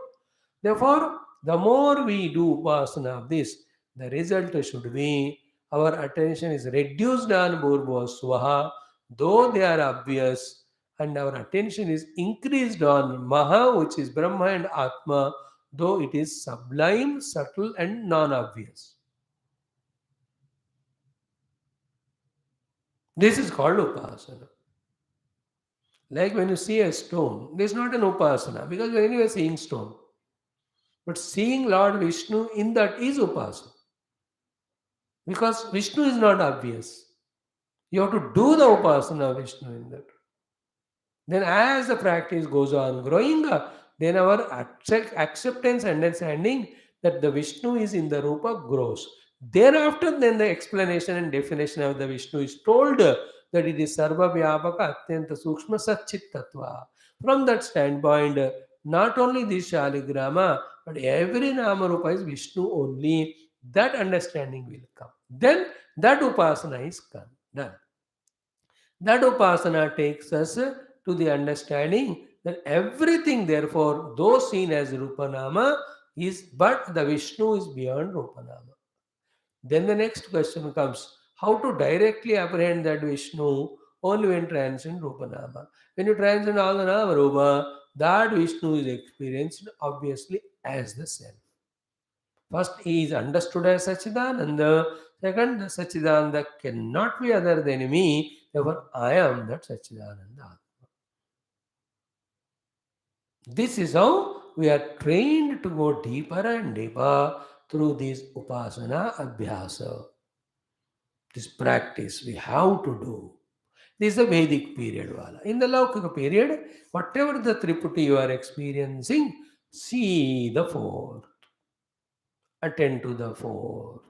Therefore, the more we do upasana of this, the result should be our attention is reduced on Bhurbhuva Swaha, though they are obvious, and our attention is increased on Maha, which is Brahma and Atma, though it is sublime, subtle, and non obvious. This is called upasana. Like when you see a stone, this is not an upasana because you are anyway seeing stone. But seeing Lord Vishnu in that is upasana. Because Vishnu is not obvious. You have to do the upasana of Vishnu in that. Then as the practice goes on growing up, then our acceptance and understanding that the Vishnu is in the Rupa grows. Thereafter, then the explanation and definition of the Vishnu is told that it is Sarva Vyapaka Atyanta Sukshma Satchit Tattva. From that standpoint, not only this Shaligrama, but every Nama Rupa is Vishnu only. That understanding will come. Then that Upasana is done. That Upasana takes us to the understanding that everything, therefore, though seen as Rupanama, is but the Vishnu is beyond Rupanama. Then the next question comes how to directly apprehend that Vishnu only when transcend Rupanama. When you transcend all the Nama Rupa, that Vishnu is experienced obviously as the self. First, he is understood as Sachidananda. Second, the Sachidananda cannot be other than me. Therefore, I am that Sachidananda. This is how we are trained to go deeper and deeper through this upasana abhyasa. This practice we have to do. This is the Vedic period. Wala. In the Laukika period, whatever the Triputi you are experiencing, see the fourth. Attend to the fourth.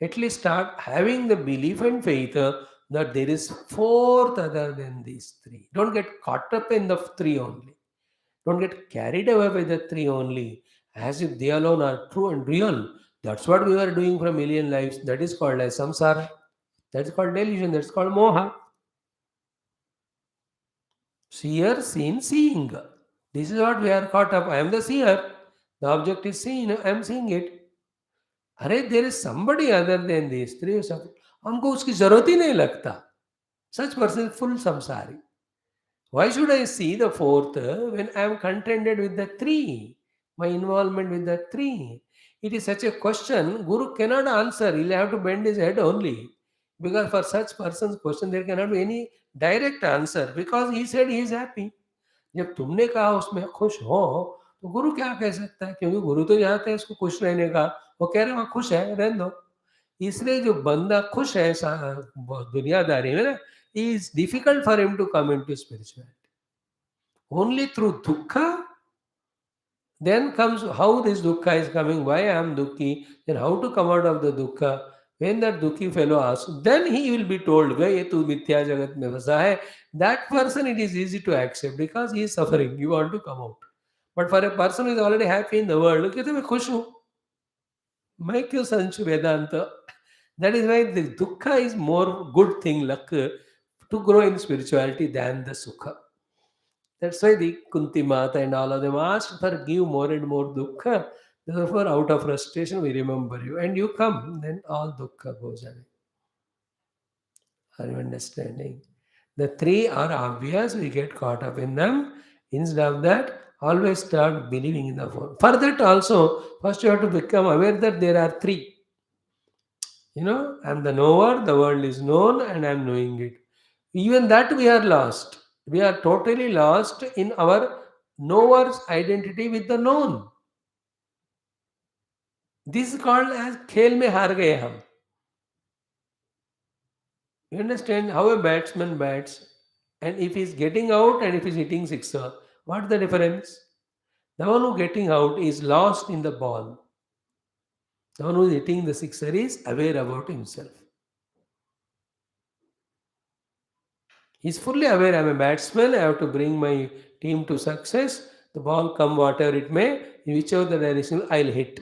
At least start having the belief and faith that there is fourth other than these three. Don't get caught up in the three only. Don't get carried away by the three only, as if they alone are true and real. That's what we were doing for a million lives. That is called as samsara. That's called delusion. That's called moha. Seer, seen, seeing. This is what we are caught up. I am the seer. The object is seen. I am seeing it. अरे there is somebody other than this three हमको उसकी जरूरत ही नहीं लगता such person full संसारी why should I see the fourth when I am contented with the three my involvement with the three it is such A question guru cannot answer he'll have to bend his head only Because for such person's question there cannot be any direct answer because he said he is happy. जब तुमने कहा उसमें खुश हो तो गुरु क्या कह सकता है, क्योंकि गुरु तो जानते हैं इसको खुश रहने का, वो कह रहे हैं वहाँ खुश है रहने दो। इसलिए जो बंदा खुश है दुनियादारी में ना, is difficult for him to come into spirituality. Only through दुखा then comes how this dukkha is coming, why I am dukhi, then how to come out of the dukkha. When that dukhi fellow asks, then he will be told, "Ye tu mithya jagat mein fasa hai." That person it is easy to accept because he is suffering. You want to come out. But for a person who is already happy in the world, कहते मैं खुश हूँ, मैं क्यों संशय वेदांत? That is why the dukkha is more good thing, luck, to grow in spirituality than the sukha. That's why the Kunti Mata and all of them asked for give more and more dukkha. Therefore, out of frustration, we remember you. And you come, then all dukkha goes away. Are you understanding? The three are obvious, we get caught up in them. Instead of that, always start believing in the four. For that also, first you have to become aware that there are three. I'm the knower, the world is known, and I'm knowing it. Even that we are lost. We are totally lost in our knower's identity with the known. This is called as खेल में हार गए हम. You understand how a batsman bats, and if he's getting out and if he's hitting sixer, what's the difference? The one who getting out is lost in the ball. The one who is hitting the sixer is aware about himself. He's fully aware I'm a batsman, I have to bring my team to success. The ball come whatever it may, in whichever the direction I'll hit.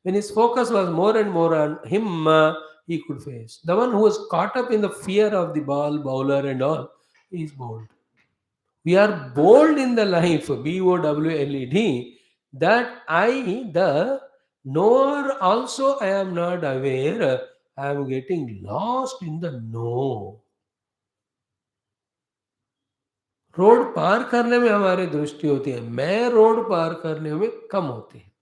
When his focus was more and more on him, he could face. The one who was caught up in the fear of the ball, bowler and all, is bold. We are bold in the life, BOWLED, that I, the knower, also I am not aware, I am getting lost in the no. Road पार करने में हमारी दृष्टि होती है, मैं road पार करने में कम होती है।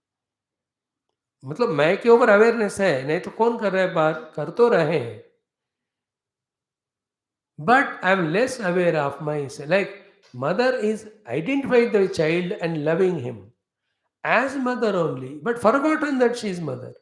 मतलब मैं के ऊपर अवेयरनेस है, नहीं तो कौन कर रहा है पार, कर तो रहे हैं, but I am less aware of my से like mother is identified the child and loving him as mother only, but forgotten that she is mother.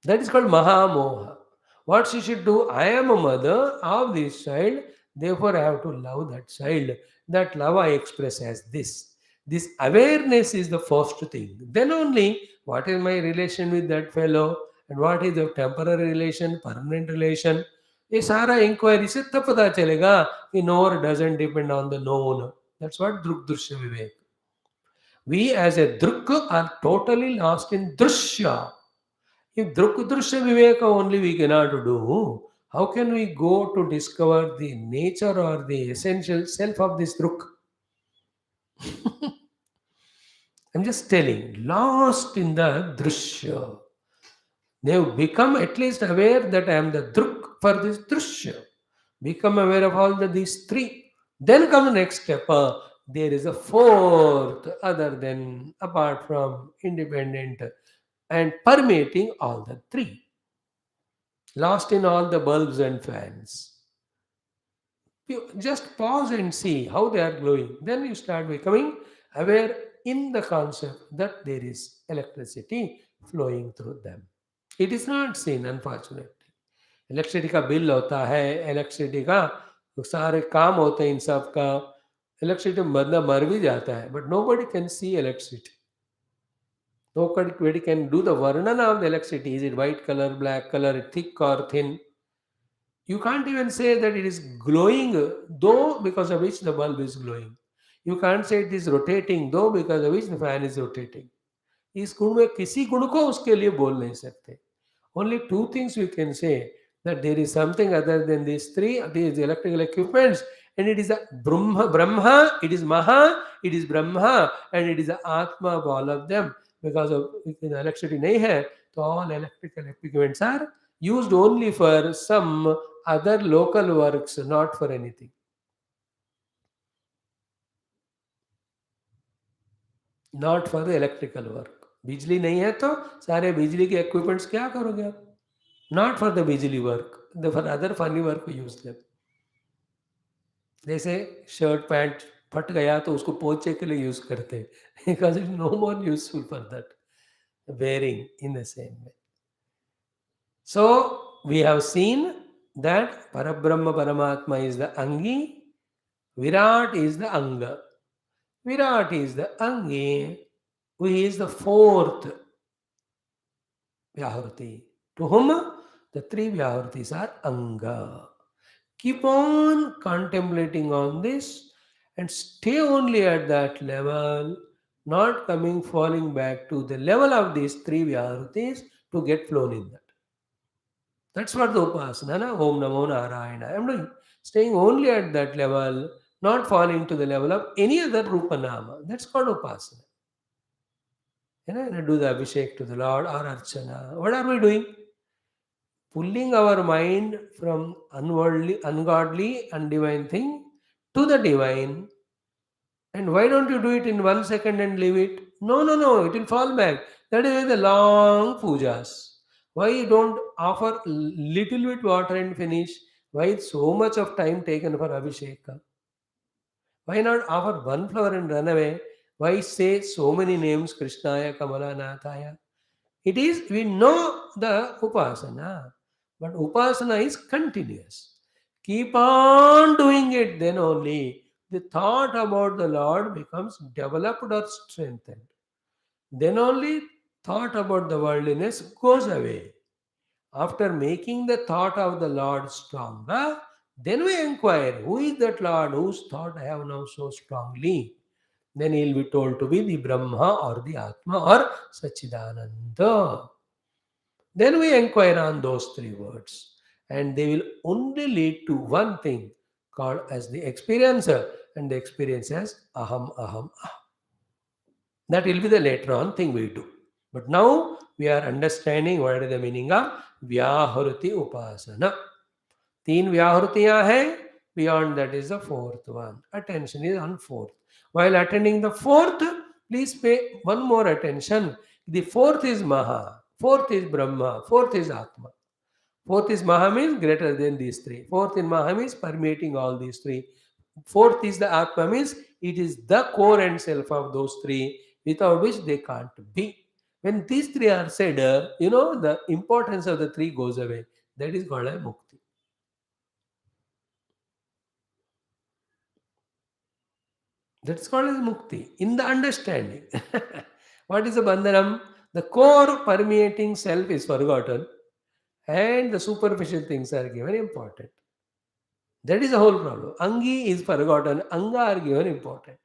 That is called Mahamoha. What she should do? I am a mother of this child, therefore I have to love that child. That love I express as this. This awareness is the first thing. Then only what is my relation with that fellow and what is the temporary relation, permanent relation. ये सारा inquiry से तब पता चलेगा कि knower doesn't depend on the known. That's what Druk Drishya Vivek. We as a Druk are totally lost in Drishya. If Drukdrishya Viveka only we cannot do, how can we go to discover the nature or the essential self of this Druk? I'm just telling, lost in the Drishya. They have become at least aware that I am the Druk for this Drishya. Become aware of all these three. Then comes the next step. There is a fourth other than apart from independent and permeating all the three. Lost in all the bulbs and fans. You just pause and see how they are glowing. Then you start becoming aware in the concept that there is electricity flowing through them. It is not seen, unfortunately. Electricity का bill होता है, electricity का सारे काम होते हैं इन सब का, इलेक्ट्रिसिटी बंदा मर भी जाता है, but nobody can see electricity. Nobody can do the varnana of the electricity. Is it white color, black color, thick or thin? You can't even say that it is glowing, though because of which the bulb is glowing. You can't say it is rotating, though because of which the fan is rotating. इस गुण में किसी गुण को उसके लिए बोल नहीं सकते. Only two things we can say, that there is something other than these three, these electrical equipments, and it is a Brahma, it is Maha, it is Brahma, and it is a Atma of all of them. Because of electricity nahi hai, so all electrical equipments are used only for some other local works, not for anything. Not for the electrical work. बिजली नहीं है तो सारे बिजली के equipments क्या करोगे आप? not for the bijli work. For other funny work we use them. They say shirt pant फट गया तो उसको पोंछे के लिए यूज करते हैं because it's no more useful for that wearing in the same way. So we have seen that Parabrahma Paramatma is the Angi, Virat is the Anga. Virat is the Angi, who is the fourth Vyahurti. To whom the three Vyahurtis are Anga. Keep on contemplating on this and stay only at that level, not coming falling back to the level of these three Vyahrutis to get flown in that. That's what the Upasana, na? Om Namo Narayana. I'm doing. Staying only at that level, not falling to the level of any other Rupa Nama. That's called Upasana. Do the Abhishek to the Lord or Archana. What are we doing? Pulling our mind from unworldly, ungodly, undivine thing to the divine. And why don't you do it in 1 second and leave it? No, no, no, it will fall back. That is why the long pujas. Why you don't offer little bit water and finish? Why so much of time taken for Abhisheka? Why not offer one flower and run away? Why say so many names Krishnaya, Kamala, Nathaya? It is, we know the Upasana, but Upasana is continuous. Keep on doing it, then only the thought about the Lord becomes developed or strengthened. Then only thought about the worldliness goes away. After making the thought of the Lord stronger, then we inquire, who is that Lord whose thought I have now so strongly? Then he will be told to be the Brahma or the Atma or Sachidananda. Then we inquire on those three words, and they will only lead to one thing called as the experiencer, and the experience as aham aham aham. That will be the later on thing we do. But now we are understanding what is the meaning of Vyahurti Upasana. तीन व्याहृतियां हैं. Beyond that is the fourth one. Attention is on fourth. While attending the fourth, please pay one more attention. The fourth is Maha, fourth is Brahma, fourth is Atma. Fourth is Maha means greater than these three. Fourth in Maha means permeating all these three. Fourth is the Atma means it is the core and self of those three, without which they can't be. When these three are said, the importance of the three goes away. That is called a mukti. That's called as mukti in the understanding. What is the bandhanam? The core permeating self is forgotten and the superficial things are given important. That is the whole problem. Angi is forgotten, anga are given important.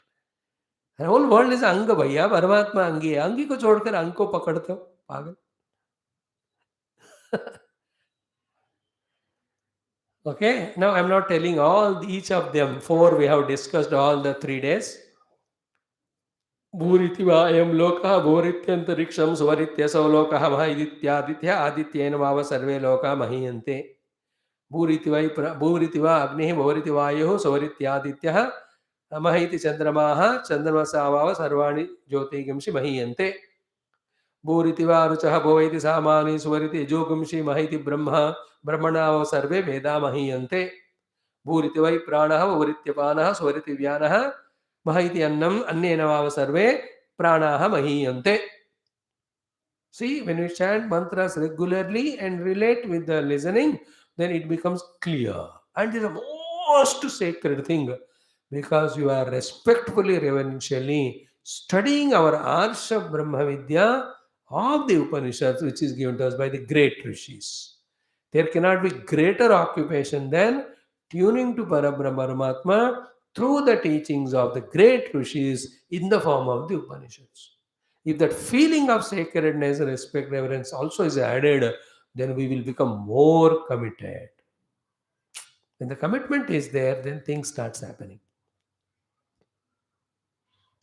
The whole world is anga bhaiya, Paramatma angi hai. Angi ko chhodkar ang ko pakadte ho, pagal. Okay, now I'm not telling each of them. Four we have discussed all the 3 days. भूरिति वा अयं लोकः भूरित्यन्तरिक्षं स्वरित्यसौ लोकः महैदित्यादित्य आदित्येन वाव सर्वे लोका महीयन्ते. भूरिति वा अग्निः भूरिति वायुः स्वरित्यादित्यः महैति चन्द्रमाः चन्द्रमसा वाव सर्वाणि ज्योतिर्गंसि महीयन्ते. भूरिति वा रुचः भुवैति सामानि स्वरिति जोगुंसि महैति ब्रह्म ब्रह्मणा वाव सर्वे वेदा महीयन्ते. भूरिति वै प्राणः भूरित्यपानः स्वरिति व्यानः महैति अन्नम अन्येन वाव सर्वे प्राणाः महीयन्ते. See, when we chant mantras regularly and relate with the listening, then it becomes clear. And it is the most sacred thing because you are respectfully, reverentially studying our Arsha Brahma Vidya of the Upanishads, which is given to us by the great rishis. There cannot be greater occupation than tuning to Parabrahma Paramatma through the teachings of the great rishis in the form of the Upanishads. If that feeling of sacredness, respect, reverence also is added, then we will become more committed. When the commitment is there, then things starts happening.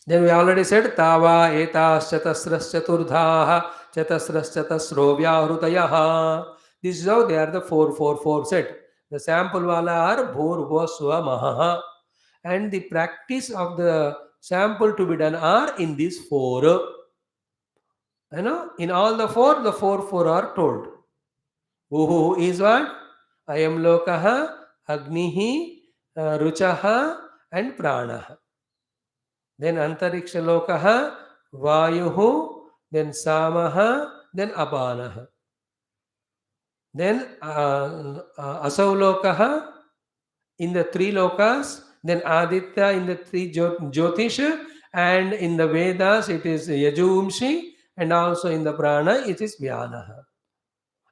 Then we already said Tava etas chatasras chaturdhaha chatasras chatasro vyahrutayaha. This is how they are the 4 set. The sample wala are bhur bhosva mahaha. And the practice of the sample to be done are in these 4. In all the four are told. Uhu is what? Ayam lokaha, agnihi, ruchaha, and pranaha. Then antariksha lokaha, vayuhu, then samaha, then apanaha. Then asau lokaha in the three lokas, then aditya in the three jyotisha, and in the Vedas it is yajumshi, and also in the prana it is vyanaha.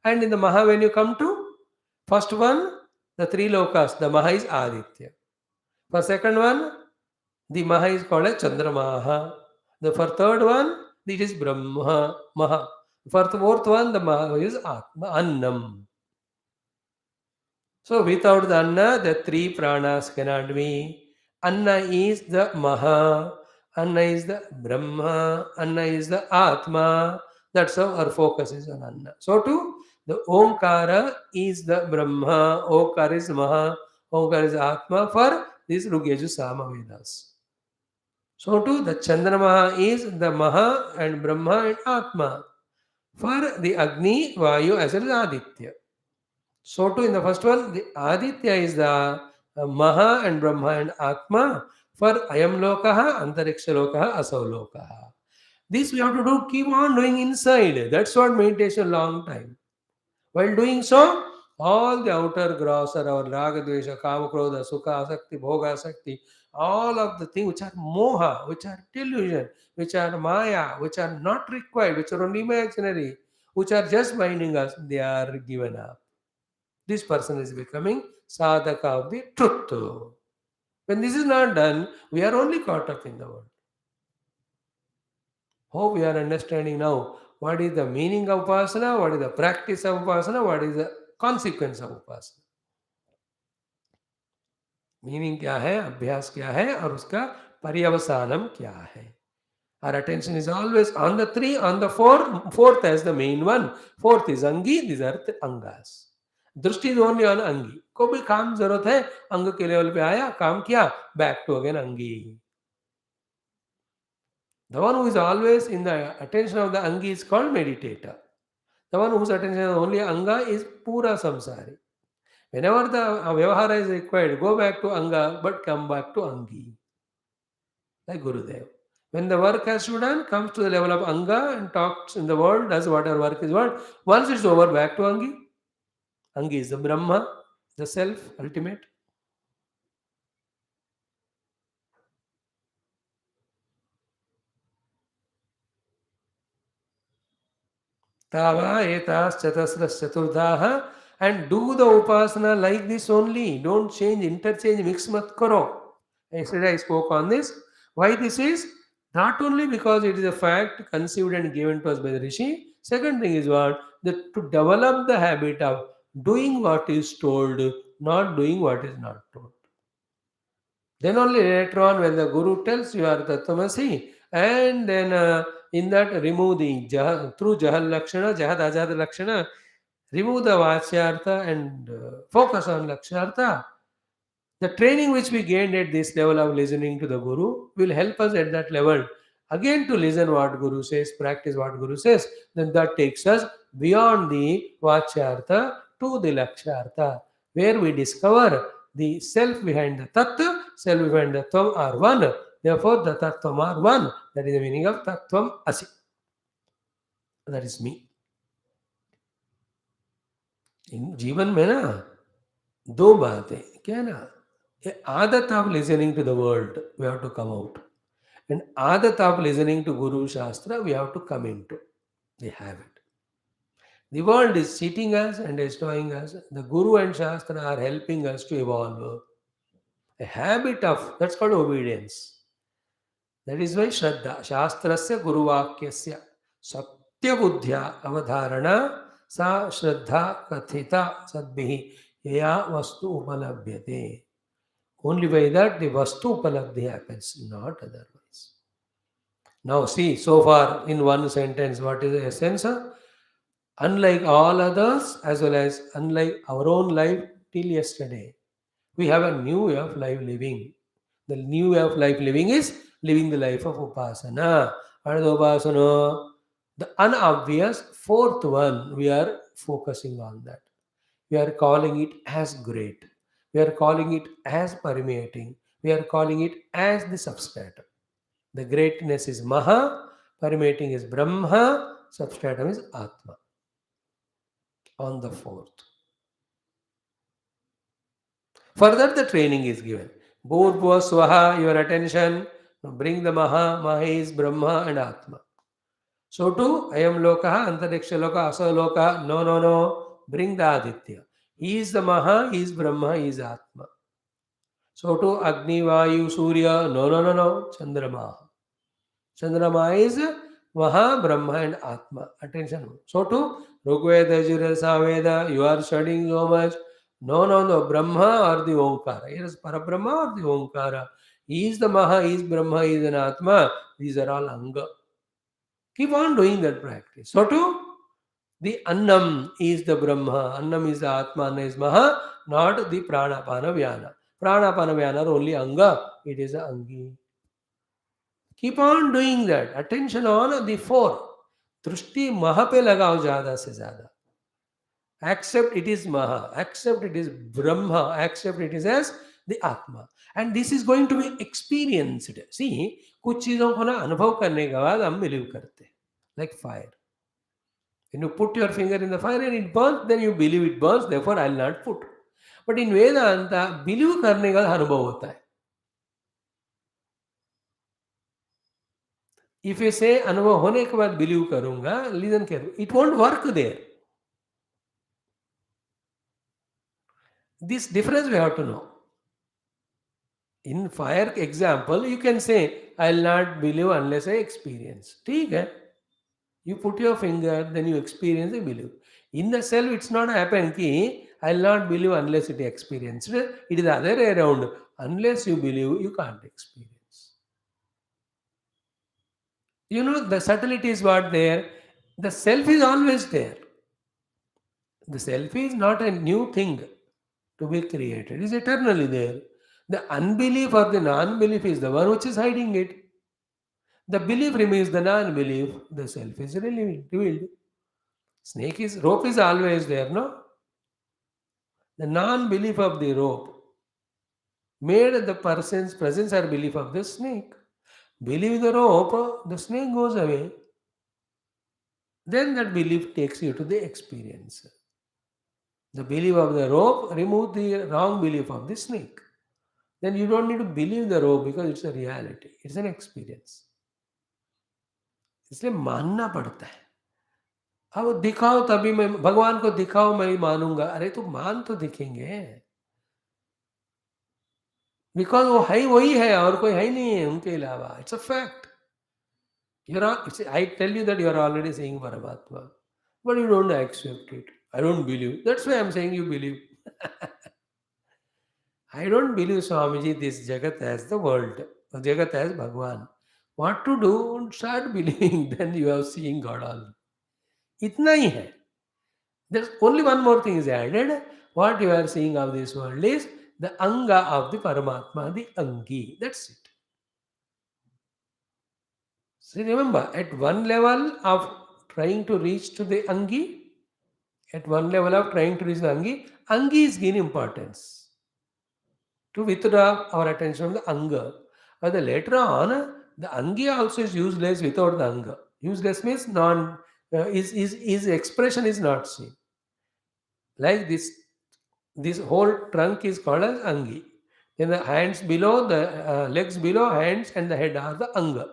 And in the Maha, when you come to first one, the three lokas, the Maha is Aditya. For second one, the Maha is called as Chandramaha. The for third one, it is Brahma Maha. For the fourth one, the Maha is Atma, Annam. So without the Anna, the three pranas cannot be. Anna is the Maha, Anna is the Brahma, Anna is the Atma. That's how our focus is on Anna. So too, the Omkara is the Brahma, Omkara is Maha, Omkara is Atma for these Rugeju Sama Vedas. So too, the Chandramaha is the Maha and Brahma and Atma for the Agni, Vayu as well as Aditya. So too in the first one, the Aditya is the Maha and Brahma and Atma for Ayam Lokaha, Antariksha Lokaha, Asau Lokaha. This we have to do, keep on doing inside. That's what meditation long time. While doing so, all the outer gross are our Raga, Dvesha, Kama, Krodha, Sukha, Asakti, Bhoga, Asakti, all of the things which are Moha, which are delusion, which are Maya, which are not required, which are only imaginary, which are just binding us, they are given up. This person is becoming sadhaka of the truth. When this is not done, we are only caught up in the world. Hope we are understanding now what is the meaning of upasana, what is the practice of upasana, what is the consequence of upasana. Meaning क्या है, अभ्यास क्या है और उसका पर्यवसानम क्या है. Our attention is always on the three, on the four, fourth as the main one. Fourth is Angi, these are the Angas. दृष्टि इज ओनली ऑन अंगी. को भी काम जरूरत है, अंग के लेवल पे आया, काम किया, बैक टू अगेन अंगी. The one who is always in the attention of the angi is called meditator. The one whose attention is only anga is pura samsari. Whenever the vyavahara is required, go back to anga but come back to angi. Like Gurudev. When the work has to be done, comes to the level of anga and talks in the world, does whatever work is what. Once it's over, back to angi. Angi is the Brahma, the self, ultimate. Tava etas chatasras chaturdaha, and do the upasana like this only. Don't change, interchange, mix mat karo. Yesterday I spoke on this. Why this is? Not only because it is a fact conceived and given to us by the Rishi. Second thing is what? That to develop the habit of doing what is told, not doing what is not told. Then only later on, when the Guru tells you are Tattvamasi, and then in that remove the through Jahal Lakshana, Jahad Ajad Lakshana, remove the Vachyartha and focus on Lakshartha. The training which we gained at this level of listening to the Guru will help us at that level again to listen what Guru says, practice what Guru says. Then that takes us beyond the Vachyartha to the Lakshartha, where we discover the self behind the Tattva, self behind the Tvam are one. Therefore, the Tattvam are one. That is the meaning of Tattvam Asi. That is me. इन जीवन में ना दो बातें क्या है ना, आदत of listening to the world we have to come out, and आदत ऑफ लिसनिंग टू गुरु शास्त्र we have to come into the habit. The world is cheating us and destroying us. The Guru and Shastra are helping us to evolve. A habit of, that's called obedience. That is why Shraddha, Shastrasya Guruvakyasya Satya Buddhya Avadharana Sa Shraddha Kathita Sadbihi Yaya Vastu Upalabhyate. Only by that the Vastu Upalabdhi happens, not otherwise. Now see, so far in one sentence, what is the essence? Unlike all others, as well as unlike our own life till yesterday, we have a new way of life living. The new way of life living is living the life of Upasana. And Upasana, the unobvious fourth one, we are focusing on that. We are calling it as great. We are calling it as permeating. We are calling it as the substratum. The greatness is Maha, permeating is Brahma, substratum is Atma. On the fourth. Further, the training is given. Bhurbhuva Swaha, your attention. Bring the Maha. Maha is Brahma and Atma. So too, I am Lokaha, Antariksha Loka, Asa Loka. No, no, no. Bring the Aditya. He is the Maha, he is Brahma, he is Atma. So too, Agni, Vayu, Surya. No, no, no, no. Chandrama. Chandrama is Maha, Brahma and Atma. Attention. So too, Rugveda, Yajurveda, Samveda, you are studying so much. No, no, no. Brahma or the Omkara. Here is Parabrahma or the Omkara. He is the Maha, he is Brahma, he is an Atma. These are all Anga. Keep on doing that practice. So too, the Annam is the Brahma, Annam is the Atma, Anna is Maha, not the Pranapana Vyana. Pranapana Vyana are only Anga, it is Angi. Keep on doing that. Attention on the four. दृष्टि महा पे लगाओ ज्यादा से ज्यादा. Accept it is Maha, accept it is Brahma, accept it is as the Atma. And this is going to be experienced. See, कुछ चीजों को ना अनुभव करने के बाद हम बिलीव करते हैं. Like fire. When you put your finger in the fire and it burns, then you believe it burns, therefore I will not put. But in Vedanta, believe करने का अनुभव होता है. If you say अनुभव होने के बाद believe करूंगा, listen carefully, it won't work there. This difference we have to know. In fire example, you can say, I will not believe unless I experience. ठीक है? You put your finger, then you experience and believe. In the self, it's not happen ki I will not believe unless it experienced. It is the other way around. Unless you believe, you can't experience. You know, the subtlety is what there. The self is always there. The self is not a new thing to be created. It is eternally there. The unbelief or the non-belief is the one which is hiding it. The belief remains the non-belief. The self is revealed. Rope is always there, no? The non-belief of the rope made the person's presence or belief of the snake. Believe the rope, the snake goes away. Then that belief takes you to the experience. The belief of the rope remove the wrong belief of the snake. Then you don't need to believe the rope because it's a reality. It's an experience. इसलिए मानना पड़ता है. अब दिखाओ तभी मैं भगवान को दिखाओ मैं मानूंगा. अरे तो मान तो दिखेंगे. बिकॉज वो है वही है और कोई है नहीं है उनके अलावा. It's a fact. I tell you that you are already seeing Paramatma, but you don't accept it. I don't believe. That's why I'm saying you believe. I don't believe, Swamiji, this Jagat as the world, or Jagat as Bhagwan. What to do? Start believing, then you are seeing God all. Itna hi hai. There's only one more thing is added. What you are seeing of this world is the Anga of the Paramatma, the Angi. That's it. So remember, at one level of trying to reach to the Angi, Angi is gaining importance. To withdraw our attention from the Anga. But later on, the Angi also is useless without the Anga. Useless means his expression is not seen. Like this whole trunk is called as Angi. Then the hands below, the legs below, hands and the head are the Anga.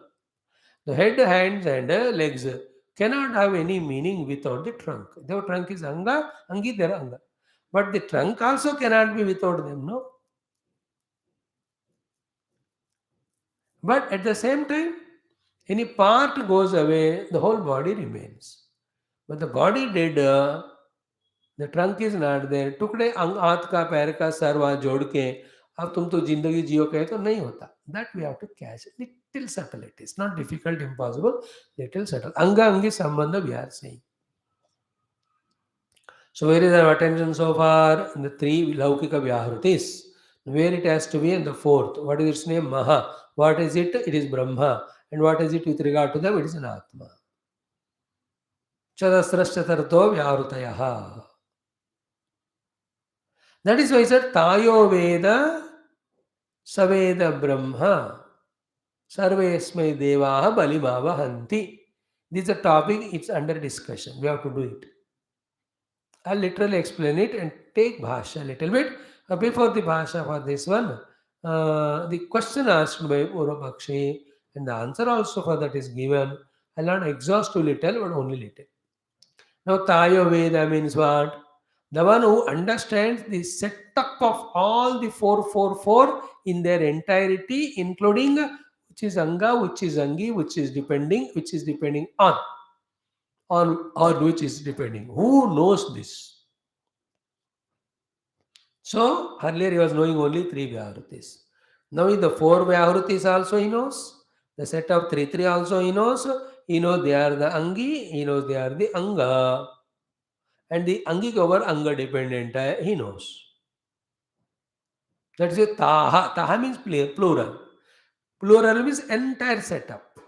The head, hands and legs cannot have any meaning without the trunk. The trunk is Anga, Angi, there Anga. But the trunk also cannot be without them, no? But at the same time, any part goes away, the whole body remains. But the body dead, the trunk is not there. टुकड़े हाथ का पैर का sir वहाँ जोड़ के अब तुम तो जिंदगी जियो कहे तो नहीं होता. That we have to catch. Little subtle it is. Not difficult, impossible. Little subtle. Anga Angi Sambandha we are saying. So where is our attention so far? In the three Laukika Vyahrutis. Where it has to be in the fourth. What is its name? Maha. What is it? It is Brahma. And what is it with regard to them? It is an Atma. Chadasraschatarto Vyahrutayaha. That is why he said, Tayo Veda Saveda Brahma Sarvesmai Devaha Balimavahanti. This is a topic, it's under discussion. We have to do it. I'll literally explain it and take Bhasha a little bit. Before the Bhasha for this one, the question asked by Urabakshi and the answer also for that is given. I'll not exhaust too little, but only little. Now, Tayo Veda means what? The one who understands the setup of all the 444 in their entirety, including which is Anga, which is Angi, which is depending on which is depending. Who knows this? So earlier he was knowing only three Vyahrutis. Now in the four Vyahrutis also he knows. The set of three also he knows. He knows they are the Angi, he knows they are the Anga. And the Angi over Anga dependent, he knows. That's it. Taha. Taha means plural. Plural means entire setup.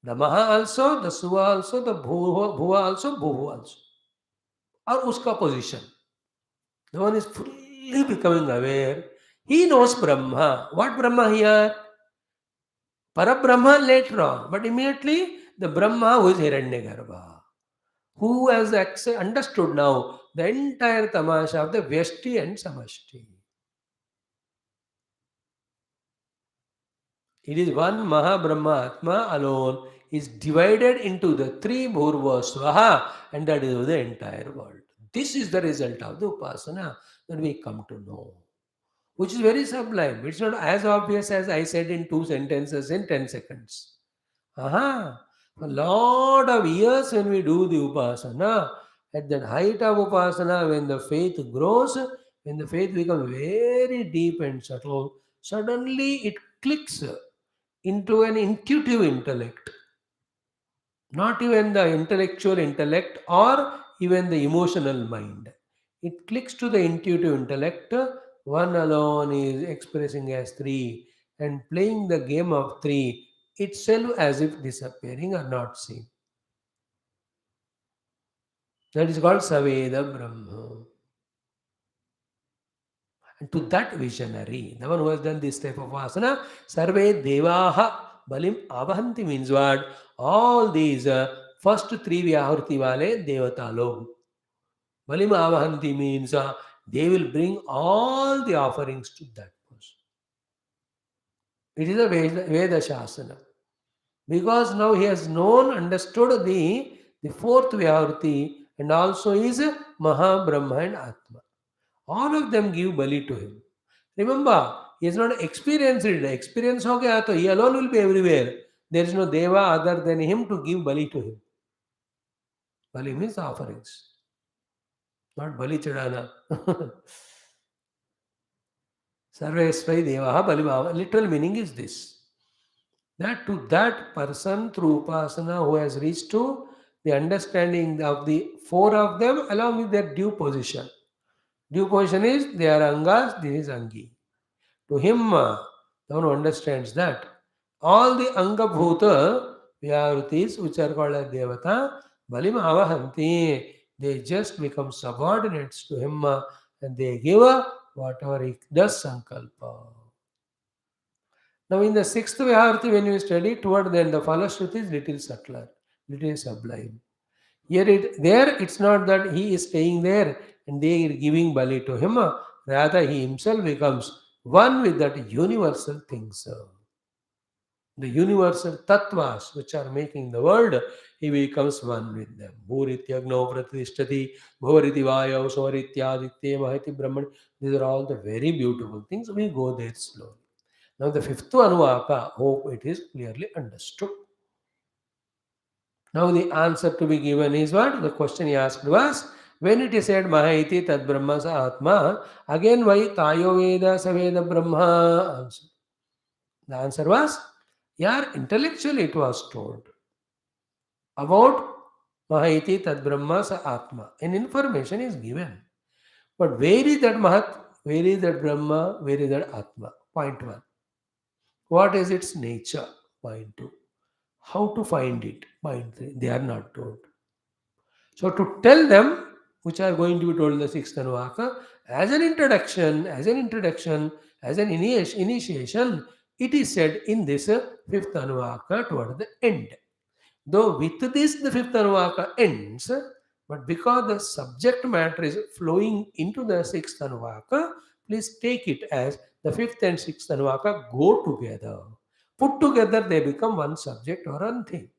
The Maha also, the Suva also, the Bhuva also, Bhuva also. Or uska position. The one is fully becoming aware. He knows Brahma. What Brahma here? Parabrahma later on. But immediately the Brahma who is Hiranyagarbha. Who has understood now the entire tamasha of the Vyashti and Samashti. It is one Maha Atma alone is divided into the three Bhurva Swaha, and that is the entire world. This is the result of the Upasana that we come to know, which is very sublime. It's not as obvious as I said in two sentences in 10 seconds. Aha! A lot of years when we do the Upasana, at that height of Upasana, when the faith grows, when the faith becomes very deep and subtle, suddenly it clicks into an intuitive intellect, not even the intellectual intellect or even the emotional mind. It clicks to the intuitive intellect. One alone is expressing as three and playing the game of three itself as if disappearing or not seen. That is called Saveda Brahma. And to that visionary, the one who has done this type of asana, Sarve Devaha Balim Avahanti means what? All these first three Vyahurti Vale Devata Log. Balim Avahanti means they will bring all the offerings to that person. It is a Veda Shasana. Because now he has known, understood the fourth Vyahurti and also is Maha Brahma and Atma. All of them give Bali to him. Remember, he has not experienced it. Experience ho gaya to he alone will be everywhere. There is no Deva other than him to give Bali to him. Bali means offerings, not Bali Chadana. Sarvesvai Devaha Bali Bhava. Literal meaning is this. That to that person through Upasana who has reached to the understanding of the four of them along with their due position. Due position is they are Angas, this is Angi. To him, the one who understands that, all the Anga Bhuta Vyavrutis, which are called as Devata, Balim Avahanti, they just become subordinates to him and they give whatever he does Sankalpa. Now, in the sixth Vyavruti, when you study toward the end, the Falashruti is little subtler, little sublime. There, it's not that he is staying there and they are giving Bali to him. Rather, he himself becomes one with that universal things. The universal tattvas which are making the world, he becomes one with them. Bhurityagno pratishtati, bhavariti vayav, svarityaditya, mahati brahman. These are all the very beautiful things. We go there slowly. Now, the fifth Anuvaka, hope it is clearly understood. Now the answer to be given is what? The question he asked was, when it is said Mahaiti Tad Brahma Sa Atma, again why Tayo Veda Saveda Brahma? Answer. The answer was, yeah, intellectually it was told about Mahaiti Tad Brahma Sa Atma. An information is given. But where is that Mahat? Where is that Brahma? Where is that Atma? Point one. What is its nature? Point two. How to find it? Point three. They are not told. So to tell them, which are going to be told in the sixth Anuvaka, As an introduction, as an initiation, it is said in this fifth Anuvaka toward the end. Though with this the fifth Anuvaka ends, but because the subject matter is flowing into the sixth Anuvaka, please take it as the fifth and sixth Anuvaka go together. Put together, they become one subject or one thing.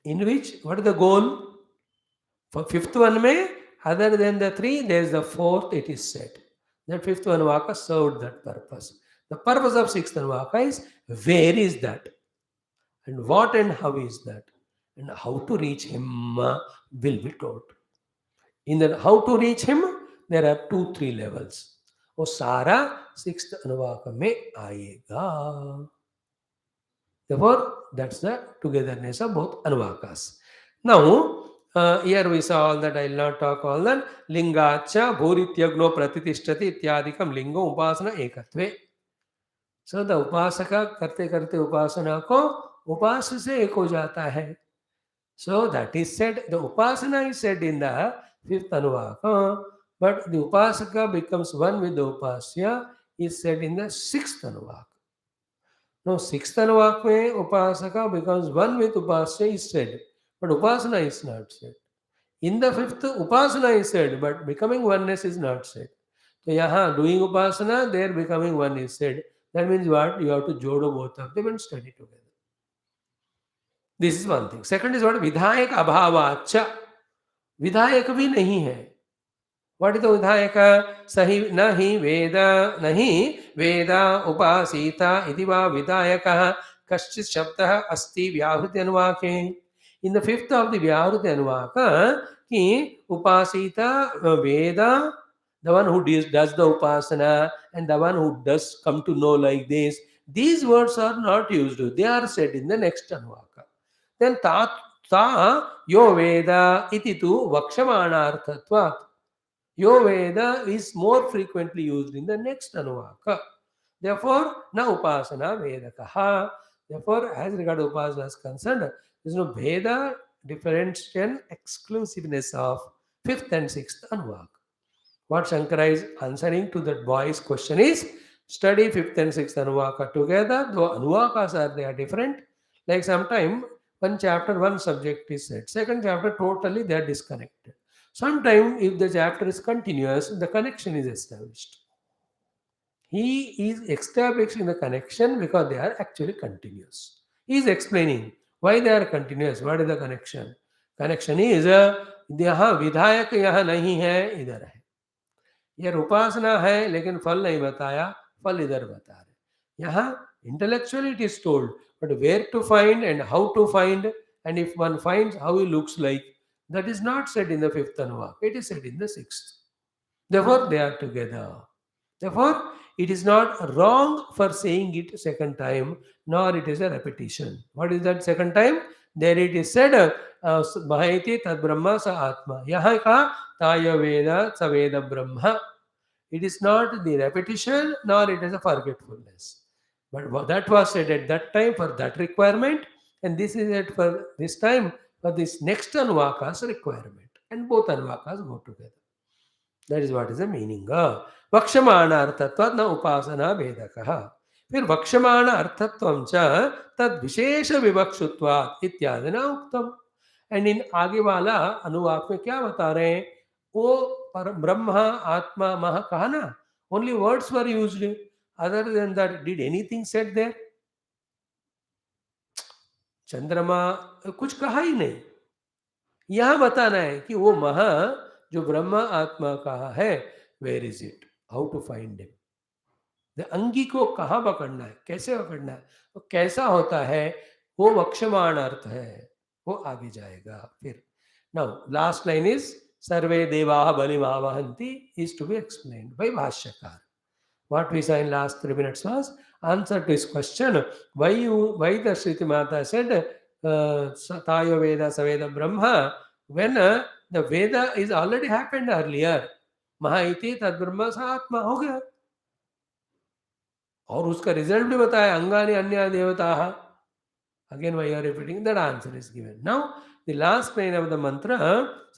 In which, what is the goal? For fifth one may, other than the three, there is the fourth, it is said. That fifth Anuvaka served that purpose. The purpose of sixth Anuvaka is where is that? And what and how is that? And how to reach him will be taught. In the how to reach him, there are 2-3 levels. वो सारा sixth अनुवाक में आएगा. Therefore, that's the togetherness of both anuvakas. Now, here we saw all that. I will not talk all that. Lingacha bhurityagno pratitishthati ityadikam lingo upasana ekatve. So the upasaka करते करते उपासना को उपास से एक हो जाता है. So that is said, the upasana is said in the fifth anuvaka, but the upasaka becomes one with the upasya is said in the sixth anuvaka. Now sixth anuvaka mein upasaka becomes one with upasya is said, but upasana is not said. In the fifth, upasana is said, but becoming oneness is not said. So yaha doing upasana, there becoming one is said. That means what? You have to jodo both of them and study together. This is one thing. Second is what? Vidhayak abhavacha. Vidhayak bhi nahi hai. What is the vidhayaka? Sahi nahi veda upasita iti va vidhayaka kaschit shabdah asti vyahruti anuvake. In the fifth of the vyahruti anuvaka, ki upasita veda, the one who does the upasana and the one who does come to know like this, these words are not used. They are said in the next anuvaka. Then ta yo veda iti tu vakshamanarthatvat. Yo veda is more frequently used in the next anuvaka. Therefore, na upasana vedakaha. Therefore, as regard upasana is concerned, there is no veda difference and exclusiveness of fifth and sixth anuvaka. What Shankara is answering to that boy's question is, study fifth and sixth anuvaka together, though anuvakas they are different. Like sometime one chapter, one subject is said. Second chapter, totally they are disconnected. Sometimes if the chapter is continuous, the connection is established. He is establishing the connection because they are actually continuous. He is explaining why they are continuous. What is the connection? Connection is, यहाँ विधायक यहाँ नहीं है, इधर है. यह उपासना है लेकिन फल नहीं बताया, फल इधर बता रहे. यहाँ intellectually it is told, but where to find and how to find, and if one finds how he looks like, that is not said in the fifth anuvaka. It is said in the sixth. Therefore, they are together. Therefore, it is not wrong for saying it second time, nor it is a repetition. What is that second time? There it is said, Mahayati tad brahma sa atma. Yaha ka taya veda sa veda brahma. It is not the repetition, nor it is a forgetfulness. But that was said at that time for that requirement, and this is it for this time for this next anuvaka's requirement. And both anuvakas go together. That is what is the meaning. Vakshamana arthatvat na upasana vedakaha. फिर वक्षमाण अर्थत्वं च तद विशेष विवक्षुत्वात् इत्यादि ना उक्तम. And in आगे वाला अनुवाक में क्या बता रहे हैं? वो पर ब्रह्म आत्मा मह कहा ना, only words were used. Other than that did anything said there? चंद्रमा कुछ कहा ही नहीं. यहां बताना है कि वो मह जो ब्रह्म आत्मा कहा है, where is it, how to find it. अंगी को कहाँ पकड़ना है, कैसे पकड़ना है, वो कैसा होता है, वो वक्षमाण अर्थ है, वो आगे जाएगा. फिर नाउ लास्ट लाइन इज सर्वे देवाः बलिमावहन्ति is to be explained by भाष्यकार. What we saw in last 3 minutes was answer to his question. Why the Shriti Mata said Tayo Veda Saveda Brahma, when the Veda is already happened earlier. Mahaiti Tad Brahma Sa Atma हो गया. और उसका result भी बताया, अंगानि अन्य देवता. Again, why you are repeating? That answer is given. Now, the last line of the mantra,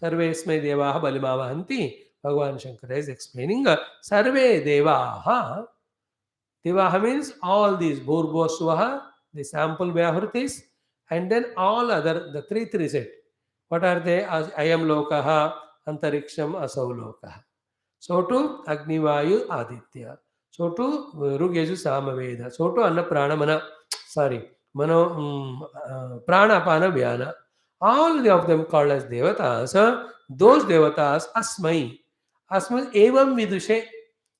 Sarvesmai Devaha Balimavahanti. Bhagavan Shankara is explaining Sarve Devaha. Devaha means all these Bhurbo Swaha, the sample Vyahrutis, and then all other, the three set. What are they? As Ayam Lokaha, Antariksham, Asau Lokaha. So to Agnivayu Aditya. So to Rugeju Samaveda. So to Anna Pranamana. Sorry. Mano Prana Apana Vyana. All of them called as Devatas. Those Devatas Asmai. Asmai Evam Vidushe.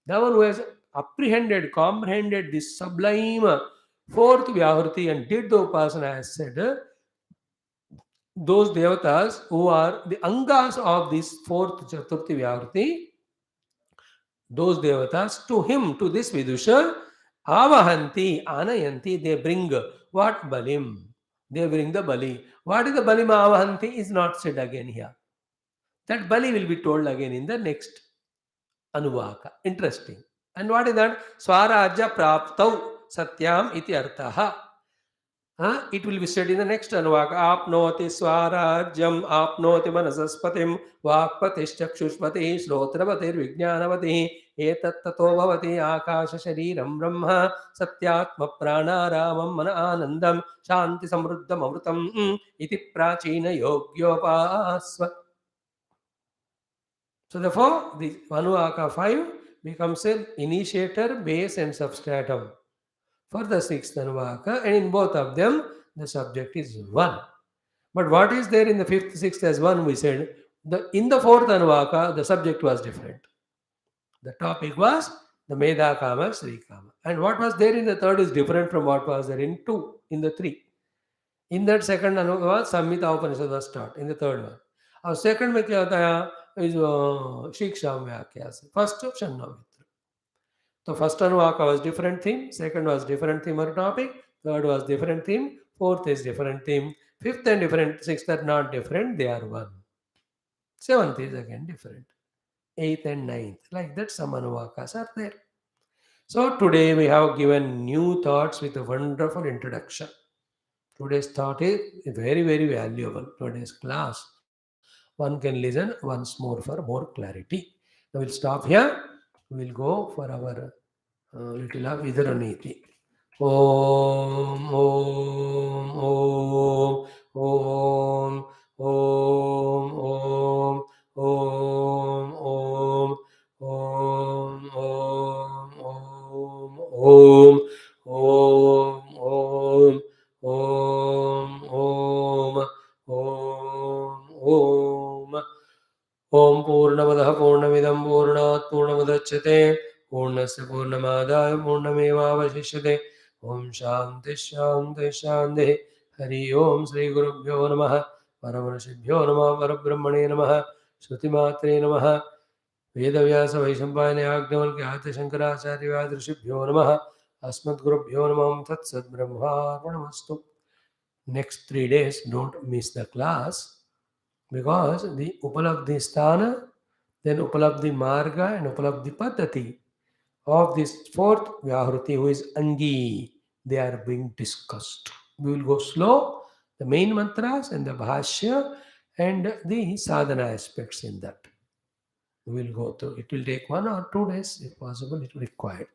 The one who has apprehended, comprehended this sublime fourth Vyahurti and did the Upasana as said, those Devatas who are the Angas of this fourth Chaturthi Vyahurti, those Devatas to him, to this Vidusha, Avahanti, Anayanti, they bring what? Balim. They bring the Bali. What is the Balim Avahanti is not said again here. That Bali will be told again in the next Anuvaka. Interesting. And what is that? Swarajya Praptau Satyam iti artaha. It will be said in the next Anuvaka. Apnoti Swarajyam Apnoti Manasaspatim Vakpatischakshushpati Shrotravatir Vijnanavati Etat Tato Bhavati Akasha Shariram Brahma Satyatma Pranaramam Mana Anandam Shanti Samruddham Amrutam iti Prachina Yogyopasva. So therefore, the Anuvaka 5 becomes an initiator, base and substratum for the sixth Anuvaka, and in both of them, the subject is one. But what is there in the fifth, sixth as one, we said, in the fourth Anuvaka, the subject was different. The topic was the Medha Kama, Sri Kama. And what was there in the third is different from what was there in two, in the three. In that second Anuvaka, Samhita Upanishad was taught, in the third one. Our second में क्या होता है is Siksha व्याख्या से. First Shanna Mitra. So first Anuvaka was different theme, second was different theme or topic, third was different theme, fourth is different theme, fifth and different, sixth are not different, they are one. Seventh is again different. Eighth and ninth, like that some Anuvakas are there. So today we have given new thoughts with a wonderful introduction. Today's thought is very, very valuable. Today's class. One can listen once more for more clarity. Now we'll stop here. We'll go for our little of Vidaraniti. Om, Om, Om, Om, Om, Om, Om, Om, Om, Om, Om, Om, Om, Om, Om, Om, Om. Om Purnamadaha Purnamidam Purnat Purnamudachyate Purnasya Purnamādāya Purnamevāvashishyate Om Shanti Shanti Shanti Hari Om Sri Gurubhyo Namaha Paramarashibhyo Namaha Parabrahmane Namaha Shrutimatre Namaha Vedavyasa Vaishampayana Yagnavalkya Shankaracharya Vadrashibhyo Namaha Asmat Gurubhyo Namaha Tat Sat Brahma Arpanamastu. Next 3 days, don't miss the class. Because the Upalabdhi Sthana, then Upalabdhi Marga and Upalabdhi Paddhati of this fourth Vyahruti, who is Angi, they are being discussed. We will go slow, the main mantras and the Bhashya and the sadhana aspects in that. We will go through. It will take 1 or 2 days, if possible, it will require.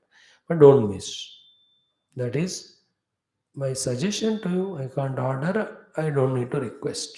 But don't miss. That is my suggestion to you. I can't order, I don't need to request.